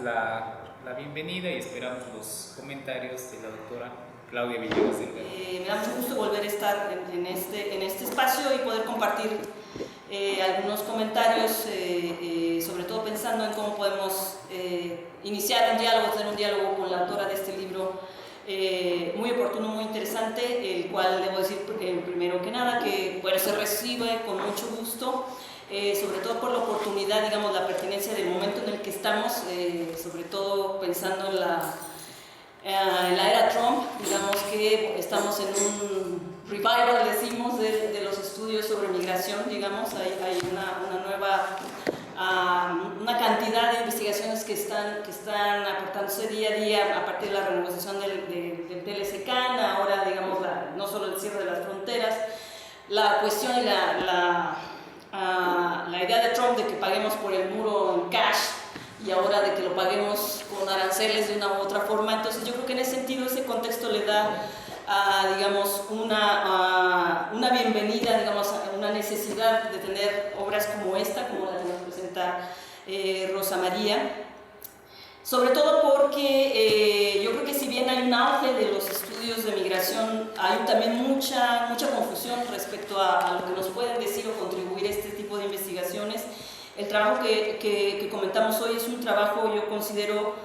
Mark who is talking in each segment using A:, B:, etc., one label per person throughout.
A: la bienvenida y esperamos los comentarios de la doctora Claudia Villegas Delgado.
B: Me da mucho gusto volver a estar en este espacio y poder compartir algunos comentarios, sobre todo pensando en cómo podemos iniciar un diálogo, tener un diálogo con la autora de este libro muy oportuno, muy interesante, el cual debo decir primero que nada que se recibe con mucho gusto, sobre todo por la oportunidad, digamos, la pertinencia del momento en el que estamos, sobre todo pensando en la era Trump. Digamos que estamos en un revival, decimos, de los estudios sobre migración. Digamos, hay una nueva, una cantidad de investigaciones que están aportándose día a día a partir de la renegociación del TLC-CAN, ahora, digamos, no solo el cierre de las fronteras, la cuestión y la idea de Trump de que paguemos por el muro en cash, y ahora de que lo paguemos con aranceles de una u otra forma. Entonces yo creo que en ese sentido ese contexto le da, digamos, una bienvenida, digamos, a una necesidad de tener obras como esta, como la que nos presenta Rosa María, sobre todo porque yo creo que si bien hay un auge de los estudios de migración, hay también mucha confusión respecto a lo que nos pueden decir o contribuir este tipo de investigaciones. El trabajo que comentamos hoy es un trabajo, yo considero,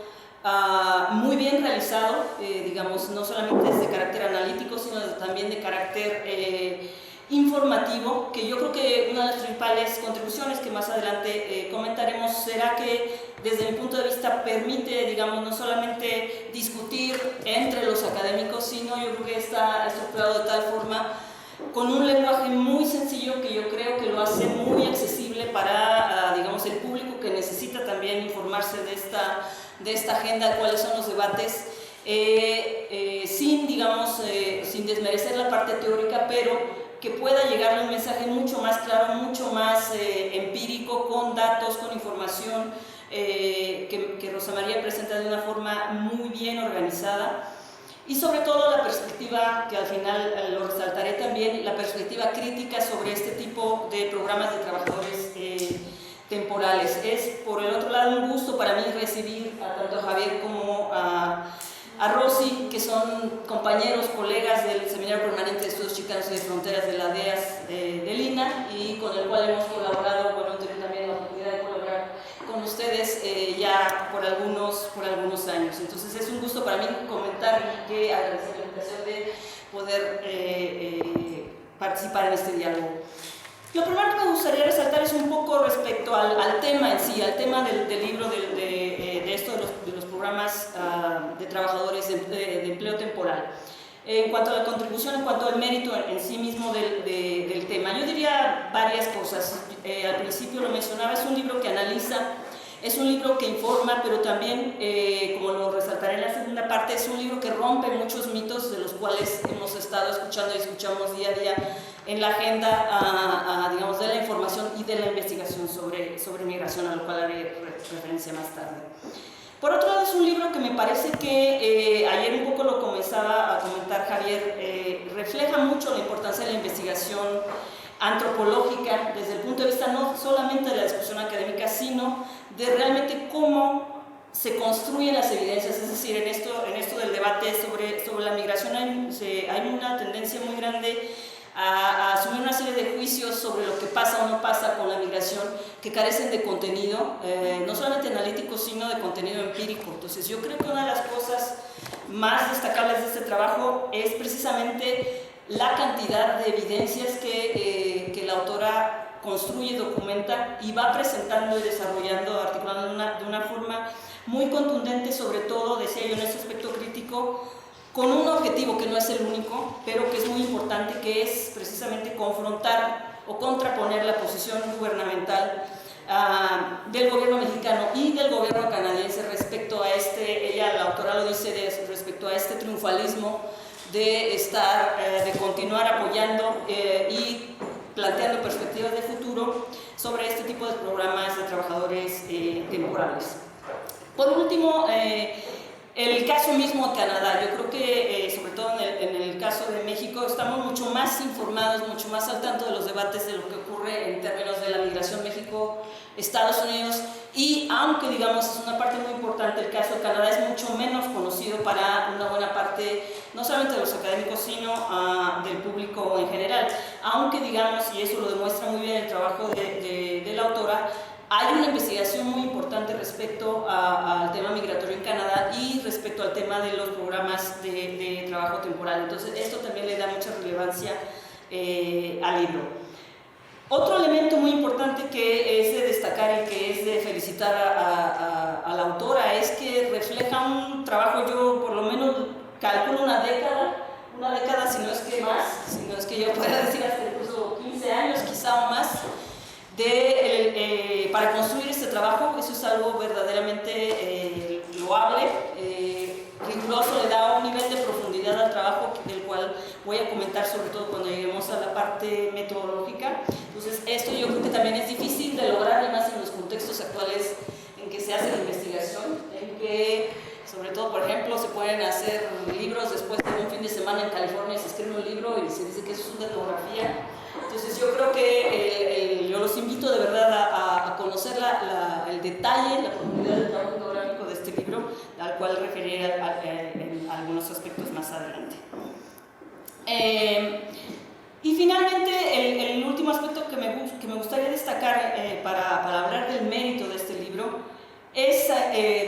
B: muy bien realizado, digamos, no solamente es de carácter analítico, sino también de carácter informativo, que yo creo que una de las principales contribuciones que más adelante comentaremos será que desde mi punto de vista permite, digamos, no solamente discutir entre los académicos, sino yo creo que está estructurado de tal forma, con un lenguaje muy sencillo, que yo creo que lo hace muy accesible para, digamos, el público que necesita también informarse de esta agenda, cuáles son los debates, sin, digamos, sin desmerecer la parte teórica, pero que pueda llegarle un mensaje mucho más claro, mucho más empírico, con datos, con información, que Rosa María presenta de una forma muy bien organizada. Y sobre todo la perspectiva, que al final lo resaltaré también, la perspectiva crítica sobre este tipo de programas de trabajadores temporales. Es, por el otro lado, un gusto para mí recibir tanto a Javier como a Rosy, que son compañeros, colegas del Seminario Permanente de Estudios Chicanos y de Fronteras de la DEAS de Lina, y con el cual hemos colaborado, bueno, tengo también la oportunidad de colaborar con ustedes ya por algunos años. Entonces es un gusto para mí comentar y que agradecer la invitación de poder participar en este diálogo. Lo primero que me gustaría resaltar es un poco respecto al tema en sí, al tema del libro, de esto de los programas de trabajadores de empleo temporal. En cuanto a la contribución, en cuanto al mérito en sí mismo del tema, yo diría varias cosas. Al principio lo mencionaba, es un libro que analiza, es un libro que informa, pero también, como lo resaltaré en la segunda parte, es un libro que rompe muchos mitos de los cuales hemos estado escuchando y escuchamos día a día en la agenda, digamos, de la información y de la investigación sobre migración, a lo cual haré referencia más tarde. Por otro lado, es un libro que me parece que, ayer un poco lo comenzaba a comentar Javier, refleja mucho la importancia de la investigación antropológica desde el punto de vista no solamente de la discusión académica, sino de realmente cómo se construyen las evidencias. Es decir, en esto del debate sobre la migración hay una tendencia muy grande a asumir una serie de juicios sobre lo que pasa o no pasa con la migración, que carecen de contenido, no solamente analítico, sino de contenido empírico. Entonces yo creo que una de las cosas más destacables de este trabajo es precisamente la cantidad de evidencias que la autora construye, documenta y va presentando y desarrollando, articulando de una forma muy contundente, sobre todo, decía yo, en este aspecto crítico, con un objetivo que no es el único, pero que es muy importante, que es precisamente confrontar o contraponer la posición gubernamental del gobierno mexicano y del gobierno canadiense respecto a la autora lo dice, respecto a este triunfalismo de continuar apoyando y planteando perspectivas de futuro sobre este tipo de programas de trabajadores temporales. Por último, el caso mismo de Canadá, yo creo que sobre todo en el caso de México estamos mucho más más informados, mucho más al tanto de los debates de lo que ocurre en términos de la migración México-Estados Unidos, y aunque digamos es una parte muy importante, el caso de Canadá es mucho menos conocido para una buena parte, no solamente de los académicos, sino del público en general, aunque digamos, y eso lo demuestra muy bien el trabajo de la autora, hay una investigación muy importante respecto al tema migratorio en Canadá y respecto al tema de los programas de trabajo temporal. Entonces, esto también le da mucha relevancia al libro. Otro elemento muy importante que es de destacar y que es de felicitar a la autora es que refleja un trabajo, yo por lo menos calculo una década, si no es que más, si no es que yo pueda decir hasta incluso 15 años, quizá o más, para construir este trabajo. Eso es algo verdaderamente loable, riguroso, le da un nivel de profundidad al trabajo del cual voy a comentar, sobre todo cuando lleguemos a la parte metodológica. Entonces, esto yo creo que también es difícil de lograr, y más en los contextos actuales en que se hace la investigación, en que, sobre todo, por ejemplo, se pueden hacer libros después de un fin de semana en California, se escribe un libro y se dice que eso es una etnografía. Entonces, yo creo que yo los invito de verdad a conocer el detalle, la profundidad del trabajo etnográfico de este libro, al cual referiré en algunos aspectos más adelante. Y finalmente, el último aspecto que me gustaría destacar para hablar del mérito de este libro es,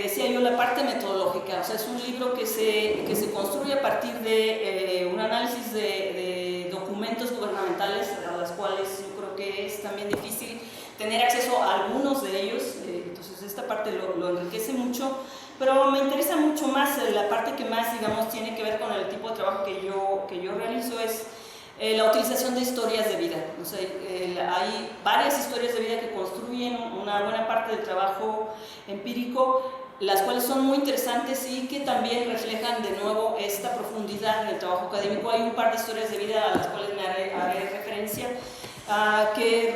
B: decía yo, la parte metodológica. O sea, es un libro que se construye a partir de un análisis de documentos gubernamentales, a los cuales yo creo que es también difícil tener acceso a algunos de ellos. Entonces, esta parte lo enriquece mucho, pero me interesa mucho más la parte que más, digamos, tiene que ver con el tipo de trabajo que yo realizo, es la utilización de historias de vida. O sea, hay varias historias de vida que construyen una buena parte del trabajo empírico, las cuales son muy interesantes y que también reflejan de nuevo esta profundidad en el trabajo académico. Hay un par de historias de vida a las cuales me haré referencia, que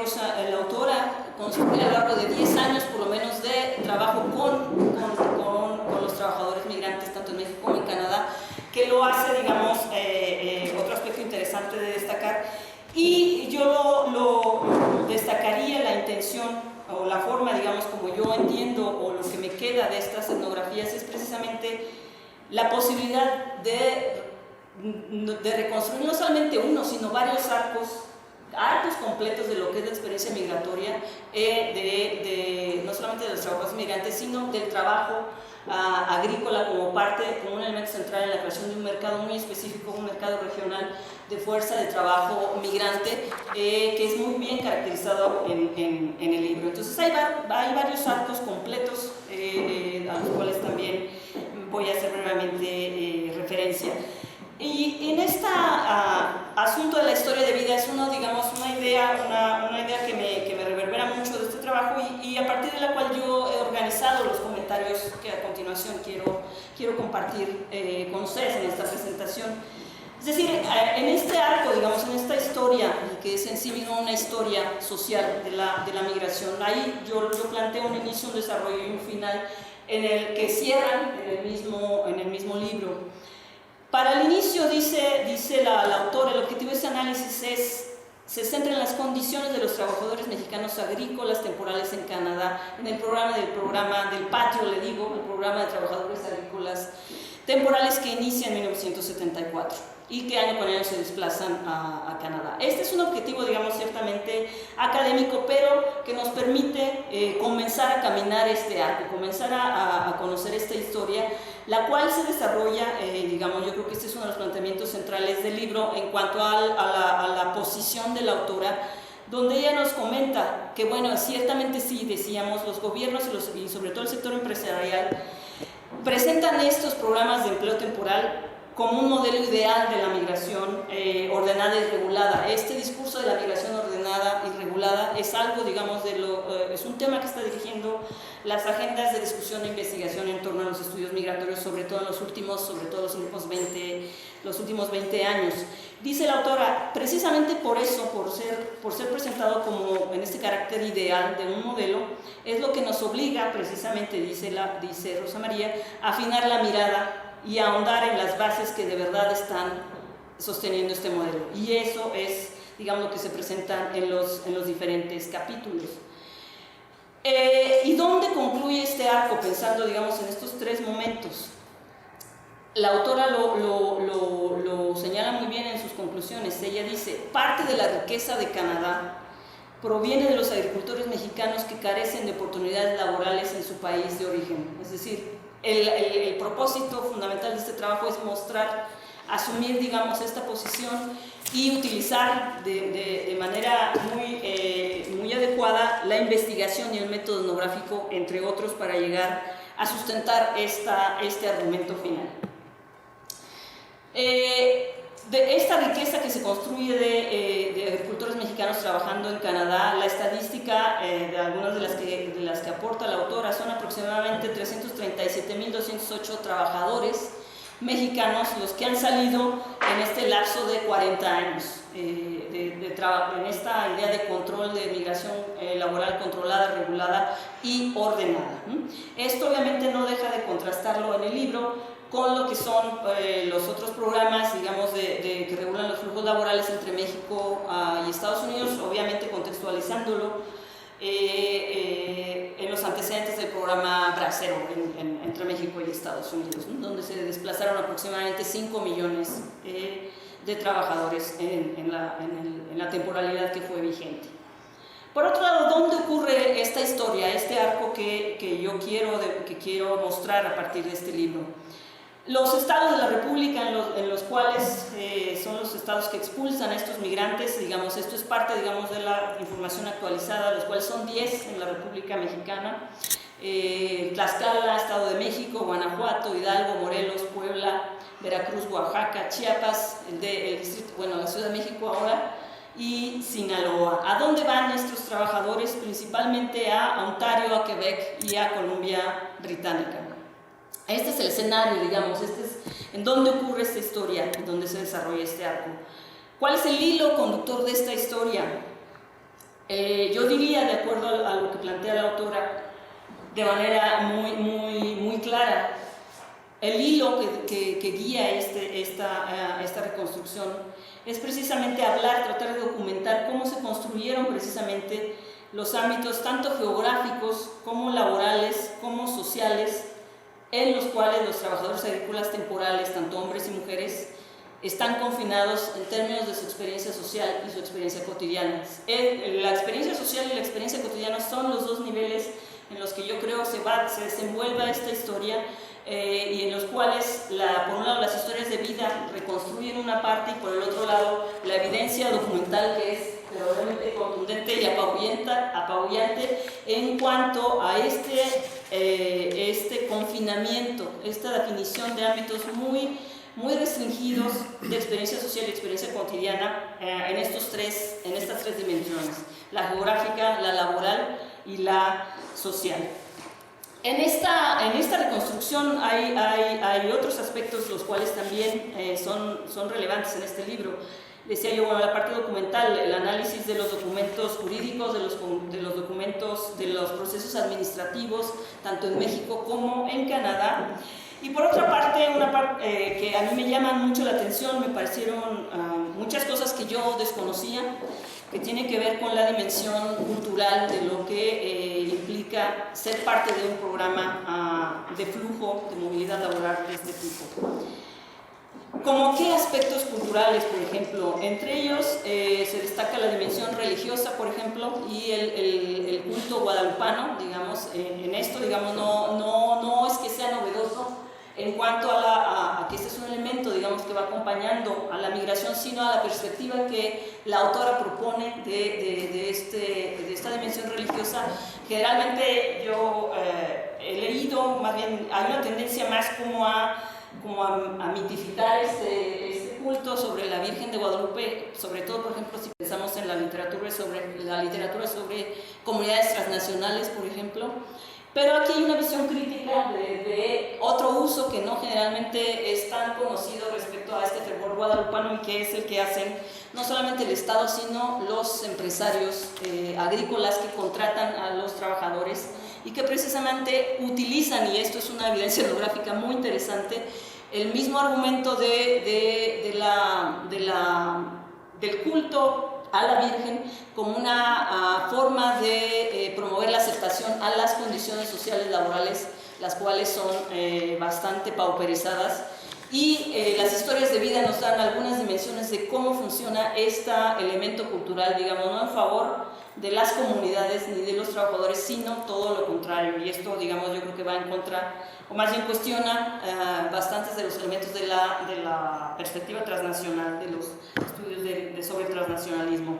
B: la autora construye a lo largo de 10 años por lo menos de trabajo con los trabajadores migrantes, tanto en México como en Canadá, que lo hace, digamos, otro aspecto interesante de destacar. Y yo lo destacaría la intención o la forma, digamos, como yo entiendo, o lo que me queda de estas etnografías, es precisamente la posibilidad de reconstruir no solamente uno, sino varios arcos completos de lo que es la experiencia migratoria, no solamente de los trabajadores migrantes, sino del trabajo agrícola como un elemento central en la creación de un mercado muy específico, un mercado regional de fuerza de trabajo migrante, que es muy bien caracterizado en el libro. Entonces hay varios arcos completos a los cuales también voy a hacer brevemente referencia. Y en este asunto de la historia de vida es una idea que me reverbera mucho de este trabajo, y a partir de la cual yo he organizado los comentarios que a continuación quiero compartir con ustedes en esta presentación. Es decir, en este arco, digamos, en esta historia, que es en sí misma una historia social de la migración, ahí yo planteo un inicio, un desarrollo y un final en el que cierran en el mismo libro. Para el inicio, dice la autora, el objetivo de ese análisis se centra en las condiciones de los trabajadores mexicanos agrícolas temporales en Canadá, en el programa del patio, le digo, el programa de trabajadores agrícolas temporales que inicia en 1974 y que año con año se desplazan a Canadá. Este es un objetivo, digamos, ciertamente académico, pero que nos permite comenzar a caminar este arco, comenzar a conocer esta historia, la cual se desarrolla, digamos, yo creo que este es uno de los planteamientos centrales del libro en cuanto a la posición de la autora, donde ella nos comenta que, bueno, ciertamente sí, decíamos, los gobiernos y sobre todo el sector empresarial presentan estos programas de empleo temporal como un modelo ideal de la migración ordenada y regulada. Este discurso de la migración ordenada y regulada es algo, digamos, es un tema que está dirigiendo las agendas de discusión e investigación en torno a los estudios migratorios, sobre todo los últimos 20 años. Dice la autora, precisamente por eso, por ser presentado como en este carácter ideal de un modelo, es lo que nos obliga, precisamente, dice Rosa María, a afinar la mirada y a ahondar en las bases que de verdad están sosteniendo este modelo. Y eso es, digamos, lo que se presenta en los diferentes capítulos. ¿Y dónde concluye este arco? Pensando, digamos, en estos tres momentos. La autora lo señala muy bien en sus conclusiones. Ella dice, parte de la riqueza de Canadá proviene de los agricultores mexicanos que carecen de oportunidades laborales en su país de origen. Es decir, el propósito fundamental de este trabajo es mostrar, asumir, digamos, esta posición y utilizar de manera muy adecuada la investigación y el método etnográfico, entre otros, para llegar a sustentar este argumento final. De esta riqueza que se construye de agricultores mexicanos trabajando en Canadá, la estadística de algunas de las que aporta la autora son aproximadamente 337.208 trabajadores mexicanos los que han salido en este lapso de 40 años en esta idea de control de migración laboral controlada, regulada y ordenada. Esto obviamente no deja de contrastarlo en el libro con lo que son los otros programas, digamos, que regulan los flujos laborales entre México y Estados Unidos, obviamente contextualizándolo en los antecedentes del programa Bracero entre México y Estados Unidos, ¿no? Donde se desplazaron aproximadamente 5 millones de trabajadores en la temporalidad que fue vigente. Por otro lado, ¿dónde ocurre esta historia, este arco que yo quiero mostrar a partir de este libro? Los estados de la República en los cuales son los estados que expulsan a estos migrantes, digamos, esto es parte, digamos, de la información actualizada, los cuales son 10 en la República Mexicana, Tlaxcala, Estado de México, Guanajuato, Hidalgo, Morelos, Puebla, Veracruz, Oaxaca, Chiapas, el distrito, bueno, la Ciudad de México ahora, y Sinaloa. ¿A dónde van estos trabajadores? Principalmente a Ontario, a Quebec y a Columbia Británica. Este es el escenario, digamos, este es en dónde ocurre esta historia, en dónde se desarrolla este arco. ¿Cuál es el hilo conductor de esta historia? Yo diría, de acuerdo a lo que plantea la autora, de manera muy clara, el hilo que guía esta reconstrucción es precisamente tratar de documentar cómo se construyeron precisamente los ámbitos tanto geográficos como laborales, como sociales, en los cuales los trabajadores agrícolas temporales, tanto hombres y mujeres, están confinados en términos de su experiencia social y su experiencia cotidiana. La experiencia social y la experiencia cotidiana son los dos niveles en los que yo creo se desenvuelva esta historia y en los cuales, por un lado, las historias de vida reconstruyen una parte y por el otro lado, la evidencia documental que es realmente contundente y apabullante en cuanto a este confinamiento, esta definición de ámbitos muy restringidos de experiencia social y experiencia cotidiana en estas tres dimensiones, la geográfica, la laboral y la social. En esta reconstrucción hay otros aspectos los cuales también son relevantes en este libro. Decía yo, bueno, la parte documental, el análisis de los documentos jurídicos, de los documentos, de los procesos administrativos, tanto en México como en Canadá. Y por otra parte, que a mí me llaman mucho la atención, me parecieron muchas cosas que yo desconocía, que tiene que ver con la dimensión cultural de lo que implica ser parte de un programa de flujo de movilidad laboral de este tipo. ¿Cómo qué aspectos culturales, por ejemplo? Entre ellos se destaca la dimensión religiosa, por ejemplo, y el culto guadalupano, digamos, en esto, digamos, no es que sea novedoso en cuanto a que este es un elemento, digamos, que va acompañando a la migración, sino a la perspectiva que la autora propone de esta dimensión religiosa. Generalmente yo he leído, más bien, hay una tendencia más como a mitificar este culto sobre la Virgen de Guadalupe, sobre todo, por ejemplo, si pensamos en la literatura sobre comunidades transnacionales, por ejemplo. Pero aquí hay una visión crítica de otro uso que no generalmente es tan conocido respecto a este fervor guadalupano y que es el que hacen no solamente el Estado, sino los empresarios agrícolas que contratan a los trabajadores y que precisamente utilizan, y esto es una evidencia etnográfica muy interesante, el mismo argumento de del culto a la Virgen como una forma de promover la aceptación a las condiciones sociales laborales, las cuales son bastante pauperizadas. Y las historias de vida nos dan algunas dimensiones de cómo funciona este elemento cultural, digamos, no en favor de las comunidades ni de los trabajadores, sino todo lo contrario. Y esto, digamos, yo creo que va en contra, o más bien cuestiona bastantes de los elementos de la perspectiva transnacional, de los estudios sobre el transnacionalismo.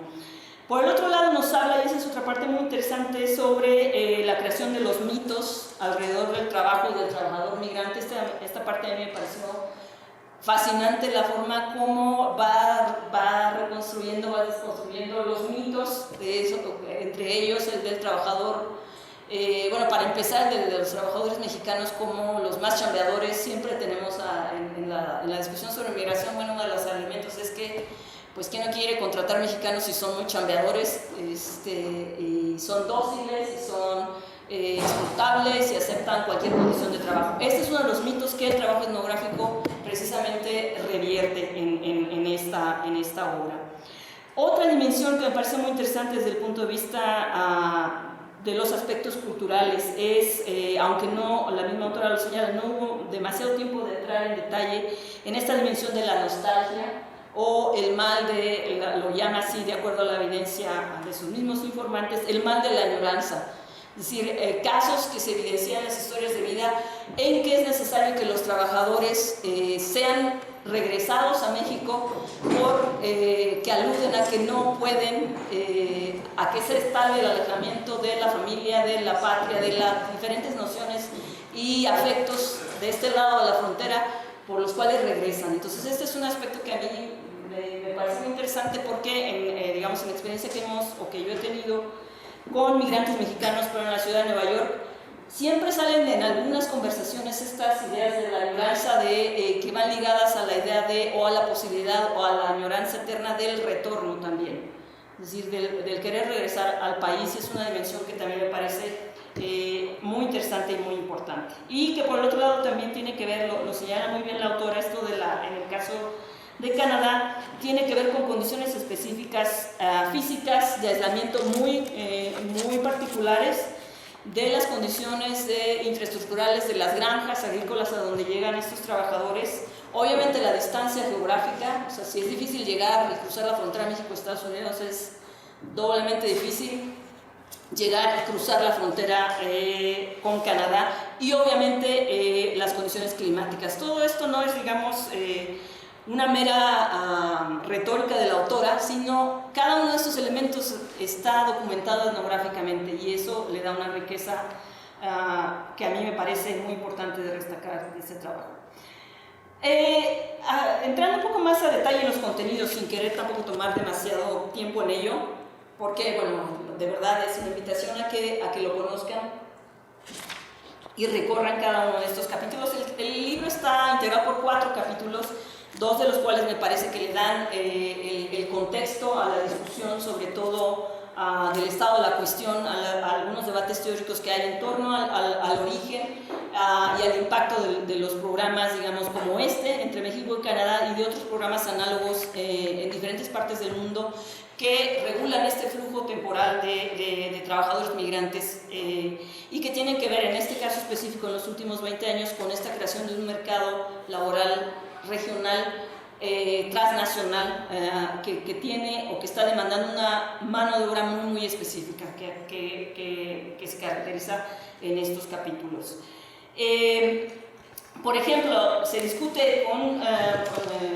B: Por el otro lado nos habla, y esa es otra parte muy interesante, sobre la creación de los mitos alrededor del trabajo y del trabajador migrante. Esta parte a mí me pareció fascinante, la forma como va reconstruyendo, va desconstruyendo los mitos de eso, entre ellos el del trabajador. Bueno, para empezar, de los trabajadores mexicanos como los más chambeadores. Siempre tenemos en la discusión sobre migración, bueno, uno de los elementos es que pues ¿quién no quiere contratar mexicanos si son muy chambeadores, y son dóciles, y son escrutables y aceptan cualquier condición de trabajo? Este es uno de los mitos que el trabajo etnográfico precisamente revierte en esta obra. Otra dimensión que me parece muy interesante desde el punto de vista de los aspectos culturales es, aunque no, la misma autora lo señala, no hubo demasiado tiempo de entrar en detalle en esta dimensión de la nostalgia, o el mal lo llama así de acuerdo a la evidencia de sus mismos informantes, el mal de la añoranza. Es decir, casos que se evidencian en las historias de vida en que es necesario que los trabajadores sean regresados a México que aluden a que no pueden, a que se está el alejamiento de la familia, de la patria, de las diferentes nociones y afectos de este lado de la frontera por los cuales regresan. Entonces este es un aspecto que a mí me parece muy interesante porque digamos, en la experiencia que yo he tenido con migrantes mexicanos, pero en la ciudad de Nueva York, siempre salen en algunas conversaciones estas ideas de la añoranza, que van ligadas a la idea o a la posibilidad o a la añoranza eterna del retorno también, es decir, del querer regresar al país. Es una dimensión que también me parece muy interesante y muy importante, y que por el otro lado también tiene que ver, lo señala muy bien la autora, esto en el caso de Canadá, tiene que ver con condiciones específicas físicas de aislamiento muy particulares, de las condiciones infraestructurales de las granjas agrícolas a donde llegan estos trabajadores. Obviamente la distancia geográfica, o sea, si es difícil llegar y cruzar la frontera México-Estados Unidos, es doblemente difícil llegar y cruzar la frontera con Canadá, y obviamente las condiciones climáticas. Todo esto no es, digamos, una mera retórica de la autora, sino cada uno de estos elementos está documentado etnográficamente, y eso le da una riqueza que a mí me parece muy importante de destacar de este trabajo. Entrando un poco más a detalle en los contenidos, sin querer tampoco tomar demasiado tiempo en ello, porque, bueno, de verdad es una invitación a que lo conozcan y recorran cada uno de estos capítulos. El libro está integrado por 4 capítulos, 2 de los cuales me parece que le dan el contexto a la discusión, sobre todo del estado de la cuestión, a algunos debates teóricos que hay en torno al origen y al impacto de los programas, digamos, como entre México y Canadá, y de otros programas análogos en diferentes partes del mundo que regulan este flujo temporal de trabajadores migrantes y que tienen que ver, en este caso específico, en los últimos 20 años, con esta creación de un mercado laboral regional, transnacional, que tiene o que está demandando una mano de obra muy específica que se caracteriza en estos capítulos. Por ejemplo, se discute con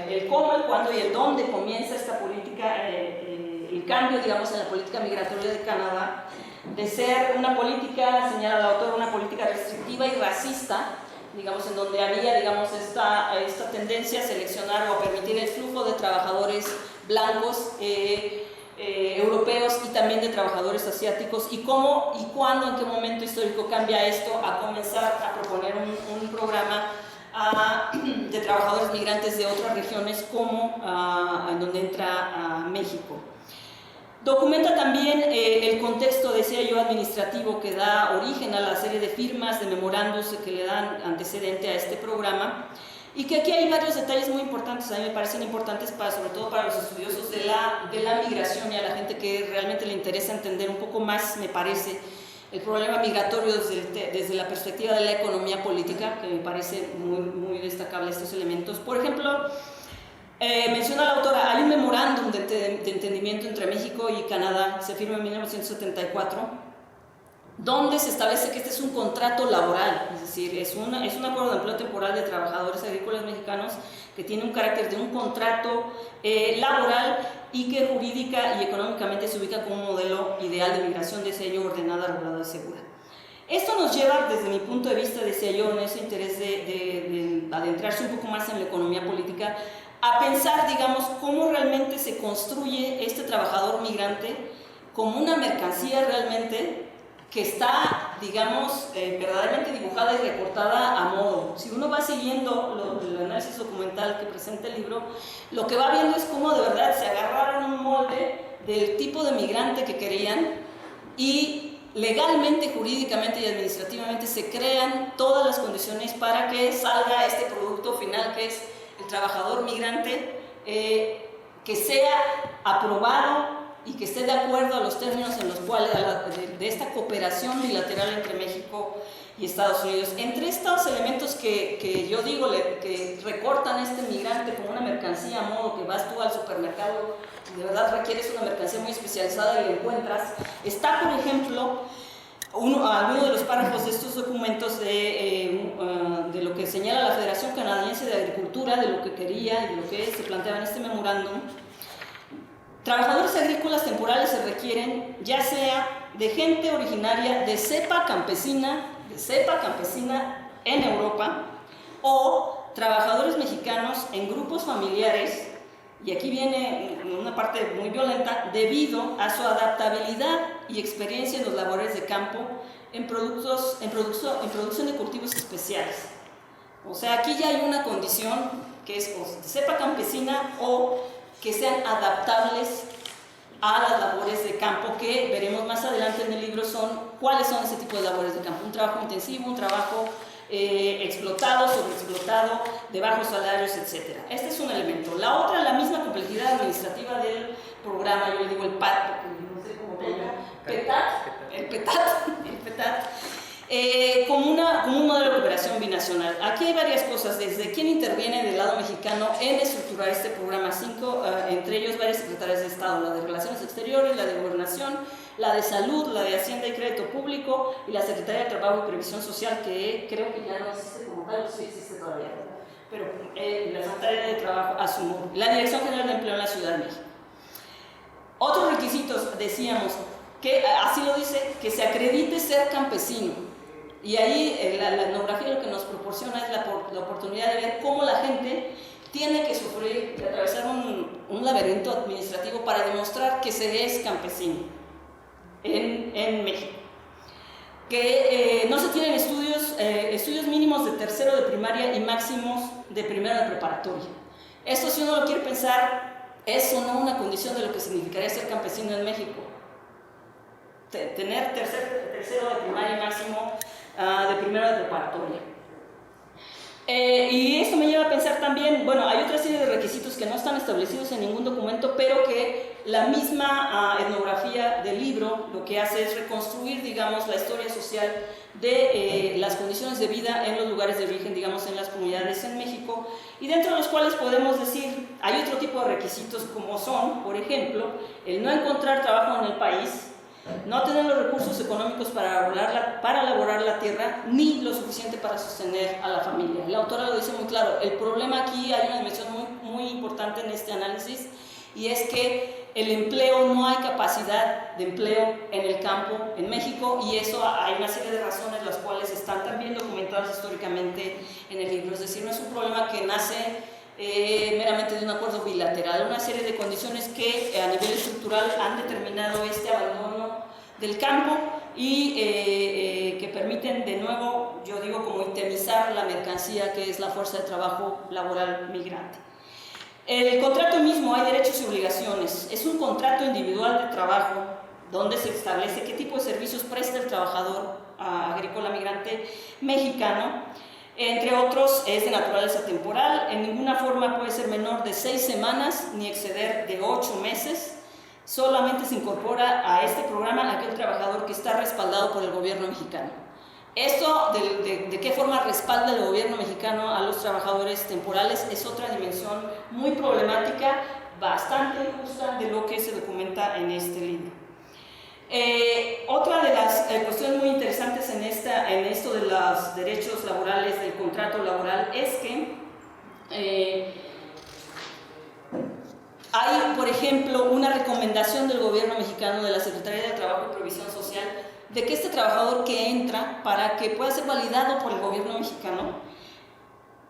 B: el cómo, el cuándo y el dónde comienza esta política, el cambio, digamos, en la política migratoria de Canadá, de ser una política, señala el autor, una política restrictiva y racista, digamos, en donde había, digamos, esta tendencia a seleccionar o a permitir el flujo de trabajadores blancos, europeos, y también de trabajadores asiáticos, y cómo y cuándo, en qué momento histórico cambia esto a comenzar a proponer un programa de trabajadores migrantes de otras regiones, como en donde entra México. Documenta también el contexto, decía yo, administrativo, que da origen a la serie de firmas, de memorandos que le dan antecedente a este programa, y que aquí hay varios detalles muy importantes, a mí me parecen importantes sobre todo para los estudiosos de la migración y a la gente que realmente le interesa entender un poco más, me parece, el problema migratorio desde la perspectiva de la economía política, que me parece muy destacable estos elementos. Por ejemplo, menciona la autora, hay un memorándum de entendimiento entre México y Canadá, se firma en 1974, donde se establece que este es un contrato laboral, es decir, es un acuerdo de empleo temporal de trabajadores agrícolas mexicanos que tiene un carácter de un contrato laboral y que jurídica y económicamente se ubica como un modelo ideal de migración, decía yo, ordenada, regulada y segura. Esto nos lleva, desde mi punto de vista, decía yo, en ese interés de adentrarse un poco más en la economía política, a pensar, digamos, cómo realmente se construye este trabajador migrante como una mercancía realmente que está, digamos, verdaderamente dibujada y recortada a modo. Si uno va siguiendo el análisis documental que presenta el libro, lo que va viendo es cómo de verdad se agarraron un molde del tipo de migrante que querían y legalmente, jurídicamente y administrativamente se crean todas las condiciones para que salga este producto final que es el trabajador migrante, que sea aprobado y que esté de acuerdo a los términos en los cuales de esta cooperación bilateral entre México y Estados Unidos. Entre estos elementos que yo digo que recortan este migrante como una mercancía a modo que vas tú al supermercado y de verdad requieres una mercancía muy especializada y la encuentras, está por ejemplo alguno de los párrafos de estos documentos de lo que señala la Federación Canadiense de Agricultura, de lo que quería y de lo que se planteaba en este memorándum. Trabajadores agrícolas temporales se requieren ya sea de gente originaria de cepa campesina en Europa, o trabajadores mexicanos en grupos familiares, y aquí viene una parte muy violenta, debido a su adaptabilidad y experiencia en los labores de campo en producción de cultivos especiales. O sea, aquí ya hay una condición que es o de cepa campesina o que sean adaptables a las labores de campo, que veremos más adelante en el libro cuáles son ese tipo de labores de campo. Un trabajo intensivo, un trabajo explotado, sobreexplotado, de bajos salarios, etc. Este es un elemento. La otra, la misma complejidad administrativa del programa, yo le digo el PAT, porque no sé cómo te llama, el PETAT, como un modelo de cooperación binacional. Aquí hay varias cosas, desde quién interviene del lado mexicano en estructurar este programa 5, entre ellos varias secretarias de Estado, la de Relaciones Exteriores, la de Gobernación, la de Salud, la de Hacienda y Crédito Público y la Secretaría de Trabajo y Previsión Social, que creo que ya no existe como tal, sí existe todavía, pero la Secretaría de Trabajo asumió, la Dirección General de Empleo en la Ciudad de México. Otros requisitos, decíamos, que así lo dice, que se acredite ser campesino. Y ahí la etnografía lo que nos proporciona es la oportunidad de ver cómo la gente tiene que sufrir, de atravesar un laberinto administrativo para demostrar que se es campesino en México. Que no se tienen estudios mínimos de tercero de primaria y máximos de primero de preparatoria. Esto, si uno lo quiere pensar, es o no una condición de lo que significaría ser campesino en México. Tener tercero de primaria y máximo de primero de preparatoria. Y esto me lleva a pensar también, bueno, hay otra serie de requisitos que no están establecidos en ningún documento, pero que la misma etnografía del libro lo que hace es reconstruir, digamos, la historia social de las condiciones de vida en los lugares de origen, digamos, en las comunidades en México, y dentro de los cuales podemos decir, hay otro tipo de requisitos como son, por ejemplo, el no encontrar trabajo en el país, no tener los recursos económicos para elaborar la tierra, ni lo suficiente para sostener a la familia. La autora lo dice muy claro, el problema aquí, hay una dimensión muy importante en este análisis, y es que el empleo, no hay capacidad de empleo en el campo en México, y eso hay una serie de razones las cuales están también documentadas históricamente en el libro. Es decir, no es un problema que nace meramente de un acuerdo bilateral, una serie de condiciones que a nivel estructural han determinado este abandono del campo y que permiten de nuevo, yo digo, como itemizar la mercancía que es la fuerza de trabajo laboral migrante. El contrato mismo, hay derechos y obligaciones, es un contrato individual de trabajo donde se establece qué tipo de servicios presta el trabajador agrícola migrante mexicano. Entre otros, es de naturaleza temporal, en ninguna forma puede ser menor de 6 semanas ni exceder de 8 meses. Solamente se incorpora a este programa aquel trabajador que está respaldado por el gobierno mexicano. Esto, de qué forma respalda el gobierno mexicano a los trabajadores temporales, es otra dimensión muy problemática, bastante injusta de lo que se documenta en este libro. Otra de las cuestiones muy interesantes en esto de los derechos laborales, del contrato laboral, es que hay, por ejemplo, una recomendación del gobierno mexicano, de la Secretaría de Trabajo y Previsión Social, de que este trabajador que entra, para que pueda ser validado por el gobierno mexicano,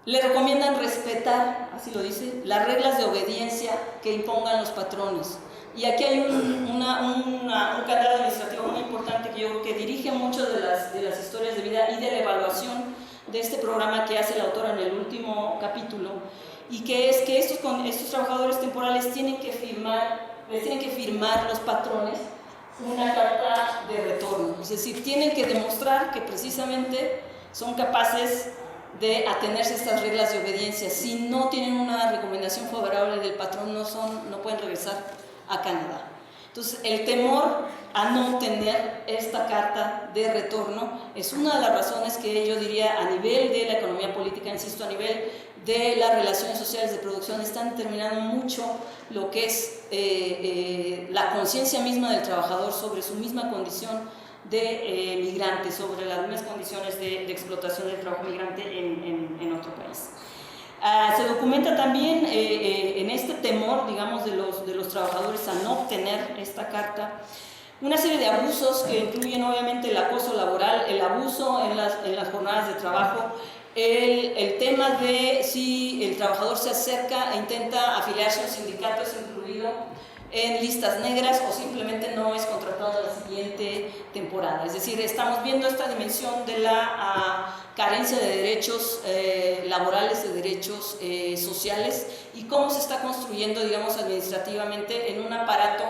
B: le recomiendan respetar, así lo dice, las reglas de obediencia que impongan los patrones. Y aquí hay un candado administrativo muy importante que yo creo que dirige mucho de las historias de vida y de la evaluación de este programa que hace la autora en el último capítulo, y que es que estos trabajadores temporales les tienen que firmar los patrones una carta de retorno, es decir, tienen que demostrar que precisamente son capaces de atenerse a estas reglas de obediencia. Si no tienen una recomendación favorable del patrón, no pueden regresar a Canadá. Entonces, el temor a no tener esta carta de retorno es una de las razones que yo diría a nivel de la economía política, insisto, a nivel de las relaciones sociales de producción, están determinando mucho lo que es la conciencia misma del trabajador sobre su misma condición de migrante, sobre las mismas condiciones de explotación del trabajo migrante en otro país. Se documenta también en este temor, digamos, de los trabajadores a no obtener esta carta, una serie de abusos que incluyen obviamente el acoso laboral, el abuso en las jornadas de trabajo, el tema de si el trabajador se acerca e intenta afiliarse a un sindicato, es incluido en listas negras o simplemente no es contratado en la siguiente temporada. Es decir, estamos viendo esta dimensión de la carencia de derechos laborales, de derechos sociales, y cómo se está construyendo, digamos, administrativamente en un aparato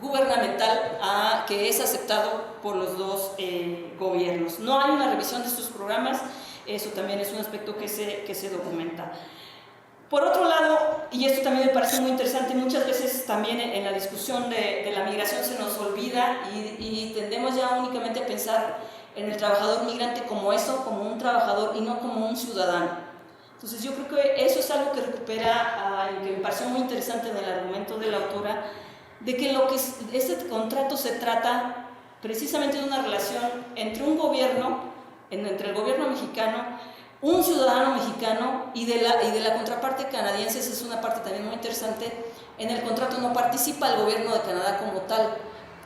B: gubernamental que es aceptado por los dos gobiernos. No hay una revisión de estos programas, eso también es un aspecto que se documenta. Por otro lado, y esto también me parece muy interesante, muchas veces también en la discusión de la migración se nos olvida y tendemos ya únicamente a pensar en el trabajador migrante como eso, como un trabajador y no como un ciudadano. Entonces yo creo que eso es algo que recupera, y que me pareció muy interesante en el argumento de la autora, de que este contrato se trata precisamente de una relación entre un gobierno, entre el gobierno mexicano, un ciudadano mexicano y de la contraparte canadiense. Esa es una parte también muy interesante. En el contrato no participa el gobierno de Canadá como tal,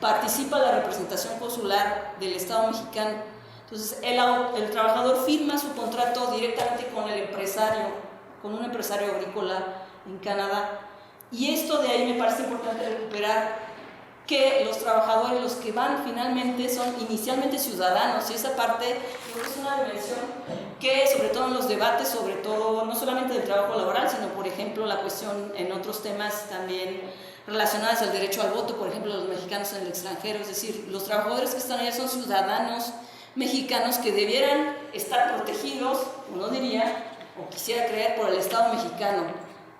B: participa la representación consular del Estado mexicano. Entonces el trabajador firma su contrato directamente con un empresario agrícola en Canadá, y esto de ahí me parece importante recuperar que los trabajadores, los que van finalmente, son inicialmente ciudadanos, y esa parte creo que es una dimensión que, sobre todo en los debates, sobre todo no solamente del trabajo laboral, sino por ejemplo la cuestión en otros temas también relacionados al derecho al voto, por ejemplo los mexicanos en el extranjero, es decir, los trabajadores que están allá son ciudadanos mexicanos que debieran estar protegidos, uno diría, o quisiera creer, por el Estado mexicano.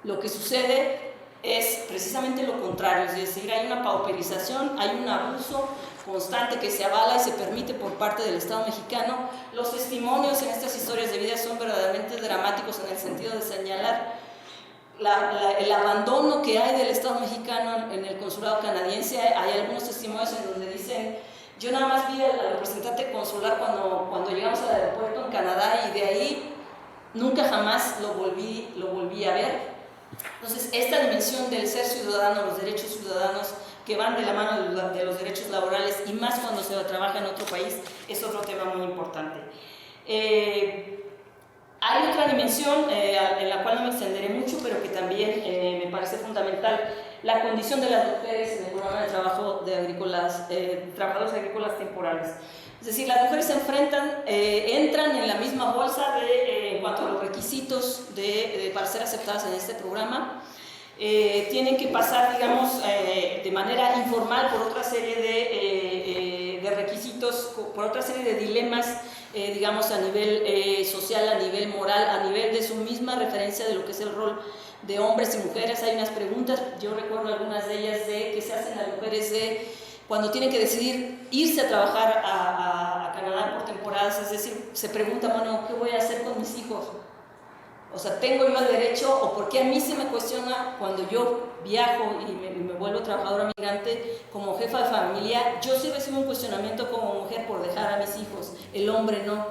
B: Lo que sucede es precisamente lo contrario, es decir, hay una pauperización, hay un abuso constante que se avala y se permite por parte del Estado mexicano. Los testimonios en estas historias de vida son verdaderamente dramáticos en el sentido de señalar el abandono que hay del Estado mexicano en el consulado canadiense. Hay algunos testimonios en donde dicen: yo nada más vi al representante consular cuando llegamos al aeropuerto en Canadá, y de ahí nunca jamás lo volví a ver. Entonces, esta dimensión del ser ciudadano, los derechos ciudadanos que van de la mano de los derechos laborales, y más cuando se trabaja en otro país, es otro tema muy importante. Hay otra dimensión en la cual no me extenderé mucho, pero que también me parece fundamental: la condición de las mujeres en el programa de trabajo de trabajadores agrícolas temporales. Es decir, las mujeres se entran en la misma bolsa en cuanto a los requisitos para ser aceptadas en este programa. Tienen que pasar, digamos, de manera informal por otra serie de requisitos, por otra serie de dilemas digamos, a nivel social, a nivel moral, a nivel de su misma referencia de lo que es el rol de hombres y mujeres. Hay unas preguntas, yo recuerdo algunas de ellas, de que se hacen las mujeres de cuando tienen que decidir irse a trabajar a Canadá por temporadas, es decir, se preguntan, bueno, ¿qué voy a hacer con mis hijos? O sea, ¿tengo yo el derecho o por qué a mí se me cuestiona cuando yo viajo y me vuelvo trabajadora migrante como jefa de familia? Yo sí recibo un cuestionamiento como mujer por dejar a mis hijos, el hombre no,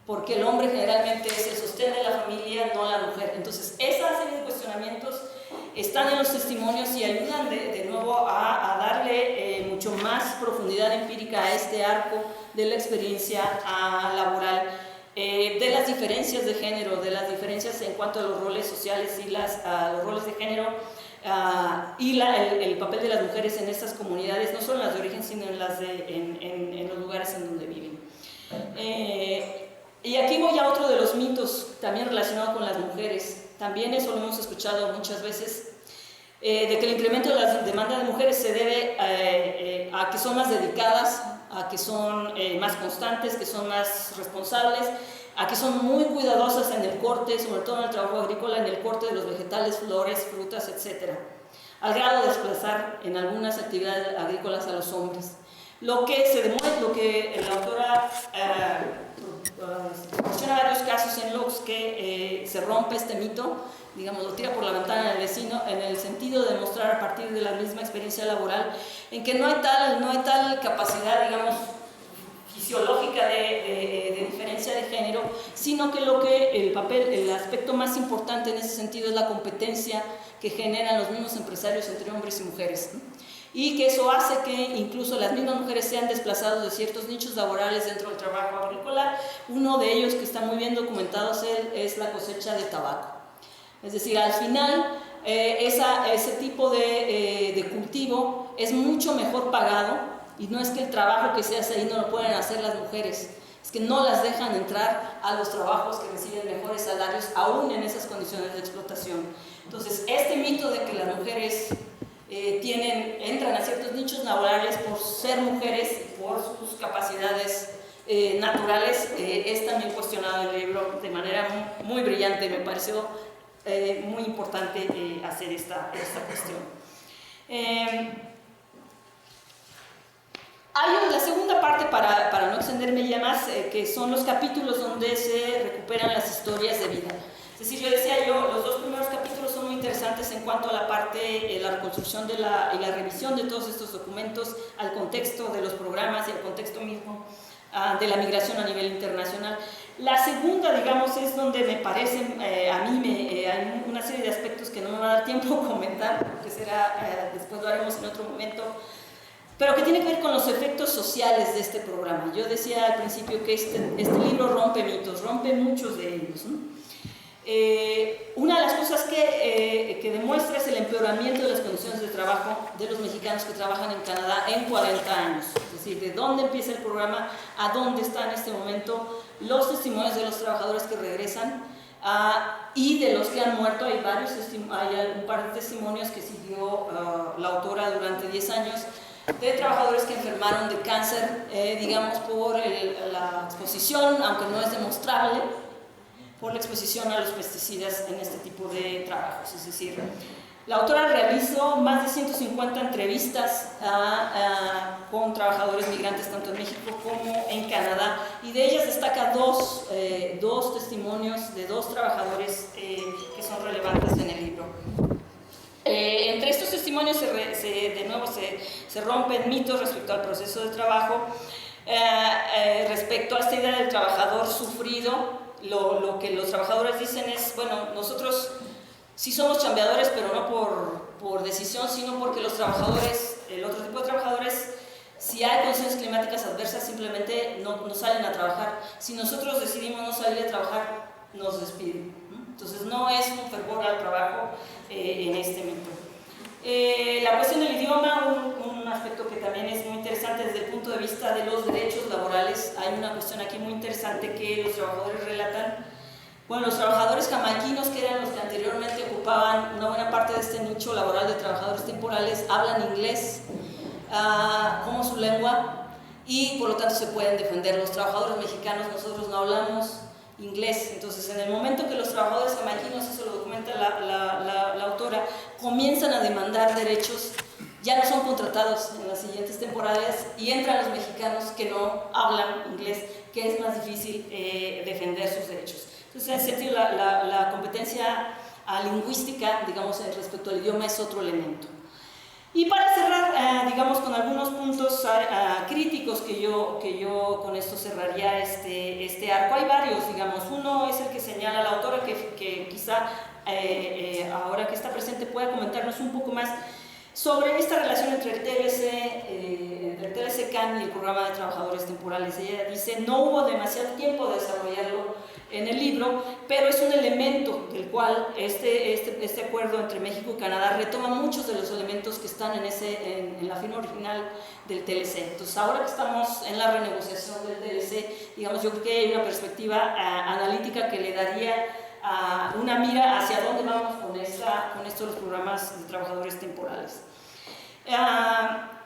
B: porque el hombre generalmente es el sostén de la familia, no la mujer. Entonces, esa serie de cuestionamientos están en los testimonios y ayudan de nuevo a darle mucho más profundidad empírica a este arco de la experiencia laboral, de las diferencias de género, de las diferencias en cuanto a los roles sociales y los roles de género, y el papel de las mujeres en estas comunidades, no solo en las de origen, sino en los lugares en donde viven. Y aquí voy a otro de los mitos, también relacionado con las mujeres. También eso lo hemos escuchado muchas veces, de que el incremento de la demanda de mujeres se debe a que son más dedicadas, a que son más constantes, que son más responsables, a que son muy cuidadosas en el corte, sobre todo en el trabajo agrícola, en el corte de los vegetales, flores, frutas, etc., al grado de desplazar en algunas actividades agrícolas a los hombres. Lo que se demuestra, lo que la autora proporciona varios casos en los que se rompe este mito, digamos, lo tira por la ventana del vecino, en el sentido de demostrar a partir de la misma experiencia laboral en que no hay tal capacidad, digamos, fisiológica de diferencia de género, sino que el aspecto más importante en ese sentido es la competencia que generan los mismos empresarios entre hombres y mujeres, ¿no? Y que eso hace que incluso las mismas mujeres sean desplazadas de ciertos nichos laborales dentro del trabajo agrícola. Uno de ellos que está muy bien documentado es la cosecha de tabaco. Es decir, al final ese tipo de cultivo es mucho mejor pagado, y no es que el trabajo que se hace ahí no lo pueden hacer las mujeres, es que no las dejan entrar a los trabajos que reciben mejores salarios aún en esas condiciones de explotación. Entonces, este mito de que las mujeres entran a ciertos nichos laborales por ser mujeres, por sus capacidades naturales, es también cuestionado en el libro de manera muy brillante. Me pareció muy importante hacer esta cuestión. Hay la segunda parte, para no extenderme ya más, que son los capítulos donde se recuperan las historias de vida. Es decir, yo decía los dos primeros capítulos son muy interesantes en cuanto a la parte, la reconstrucción y la revisión de todos estos documentos, al contexto de los programas y al contexto mismo de la migración a nivel internacional. La segunda, digamos, es donde me parece, hay una serie de aspectos que no me va a dar tiempo a comentar, porque después lo haremos en otro momento, pero que tiene que ver con los efectos sociales de este programa. Yo decía al principio que este libro rompe mitos, rompe muchos de ellos, ¿no? Una de las cosas que demuestra es el empeoramiento de las condiciones de trabajo de los mexicanos que trabajan en Canadá en 40 años. Es decir, de dónde empieza el programa a dónde está en este momento, los testimonios de los trabajadores que regresan y de los que han muerto. Hay un par de testimonios que siguió la autora durante 10 años, de trabajadores que enfermaron de cáncer, digamos, por la exposición, aunque no es demostrable, por la exposición a los pesticidas en este tipo de trabajos. Es decir, la autora realizó más de 150 entrevistas con trabajadores migrantes tanto en México como en Canadá, y de ellas destaca dos testimonios de dos trabajadores que son relevantes en el libro. Entre estos testimonios de nuevo se rompen mitos respecto al proceso de trabajo, respecto a esta idea del trabajador sufrido. Lo que los trabajadores dicen es, bueno, nosotros sí somos chambeadores, pero no por decisión, sino porque los trabajadores, el otro tipo de trabajadores, si hay condiciones climáticas adversas, simplemente no salen a trabajar. Si nosotros decidimos no salir a trabajar, nos despiden, ¿no? Entonces no es un fervor al trabajo en este mito. La cuestión del idioma, un aspecto que también es muy interesante desde el punto de vista de los derechos laborales. Hay una cuestión aquí muy interesante que los trabajadores relatan. Bueno, los trabajadores jamaiquinos, que eran los que anteriormente ocupaban una buena parte de este nicho laboral de trabajadores temporales, hablan inglés como su lengua, y por lo tanto se pueden defender. Los trabajadores mexicanos, nosotros no hablamos inglés, entonces en el momento que los trabajadores jamaiquinos, eso lo documenta la autora, comienzan a demandar derechos, ya no son contratados en las siguientes temporadas y entran los mexicanos que no hablan inglés, que es más difícil defender sus derechos. Entonces, en ese sentido, la competencia lingüística, digamos, respecto al idioma es otro elemento. Y para cerrar, digamos, con algunos puntos críticos que yo con esto cerraría este arco, hay varios, digamos. Uno es el que señala la autora, que quizá ahora que está presente pueda comentarnos un poco más sobre esta relación entre el TLC-CAN y el programa de trabajadores temporales. Ella dice, no hubo demasiado tiempo de desarrollarlo en el libro, pero es un elemento del cual este acuerdo entre México y Canadá retoma muchos de los elementos que están en la firma original del TLC. Entonces, ahora que estamos en la renegociación del TLC, digamos, yo creo que hay una perspectiva analítica que le daría una mira hacia dónde vamos con esto de los programas de trabajadores temporales.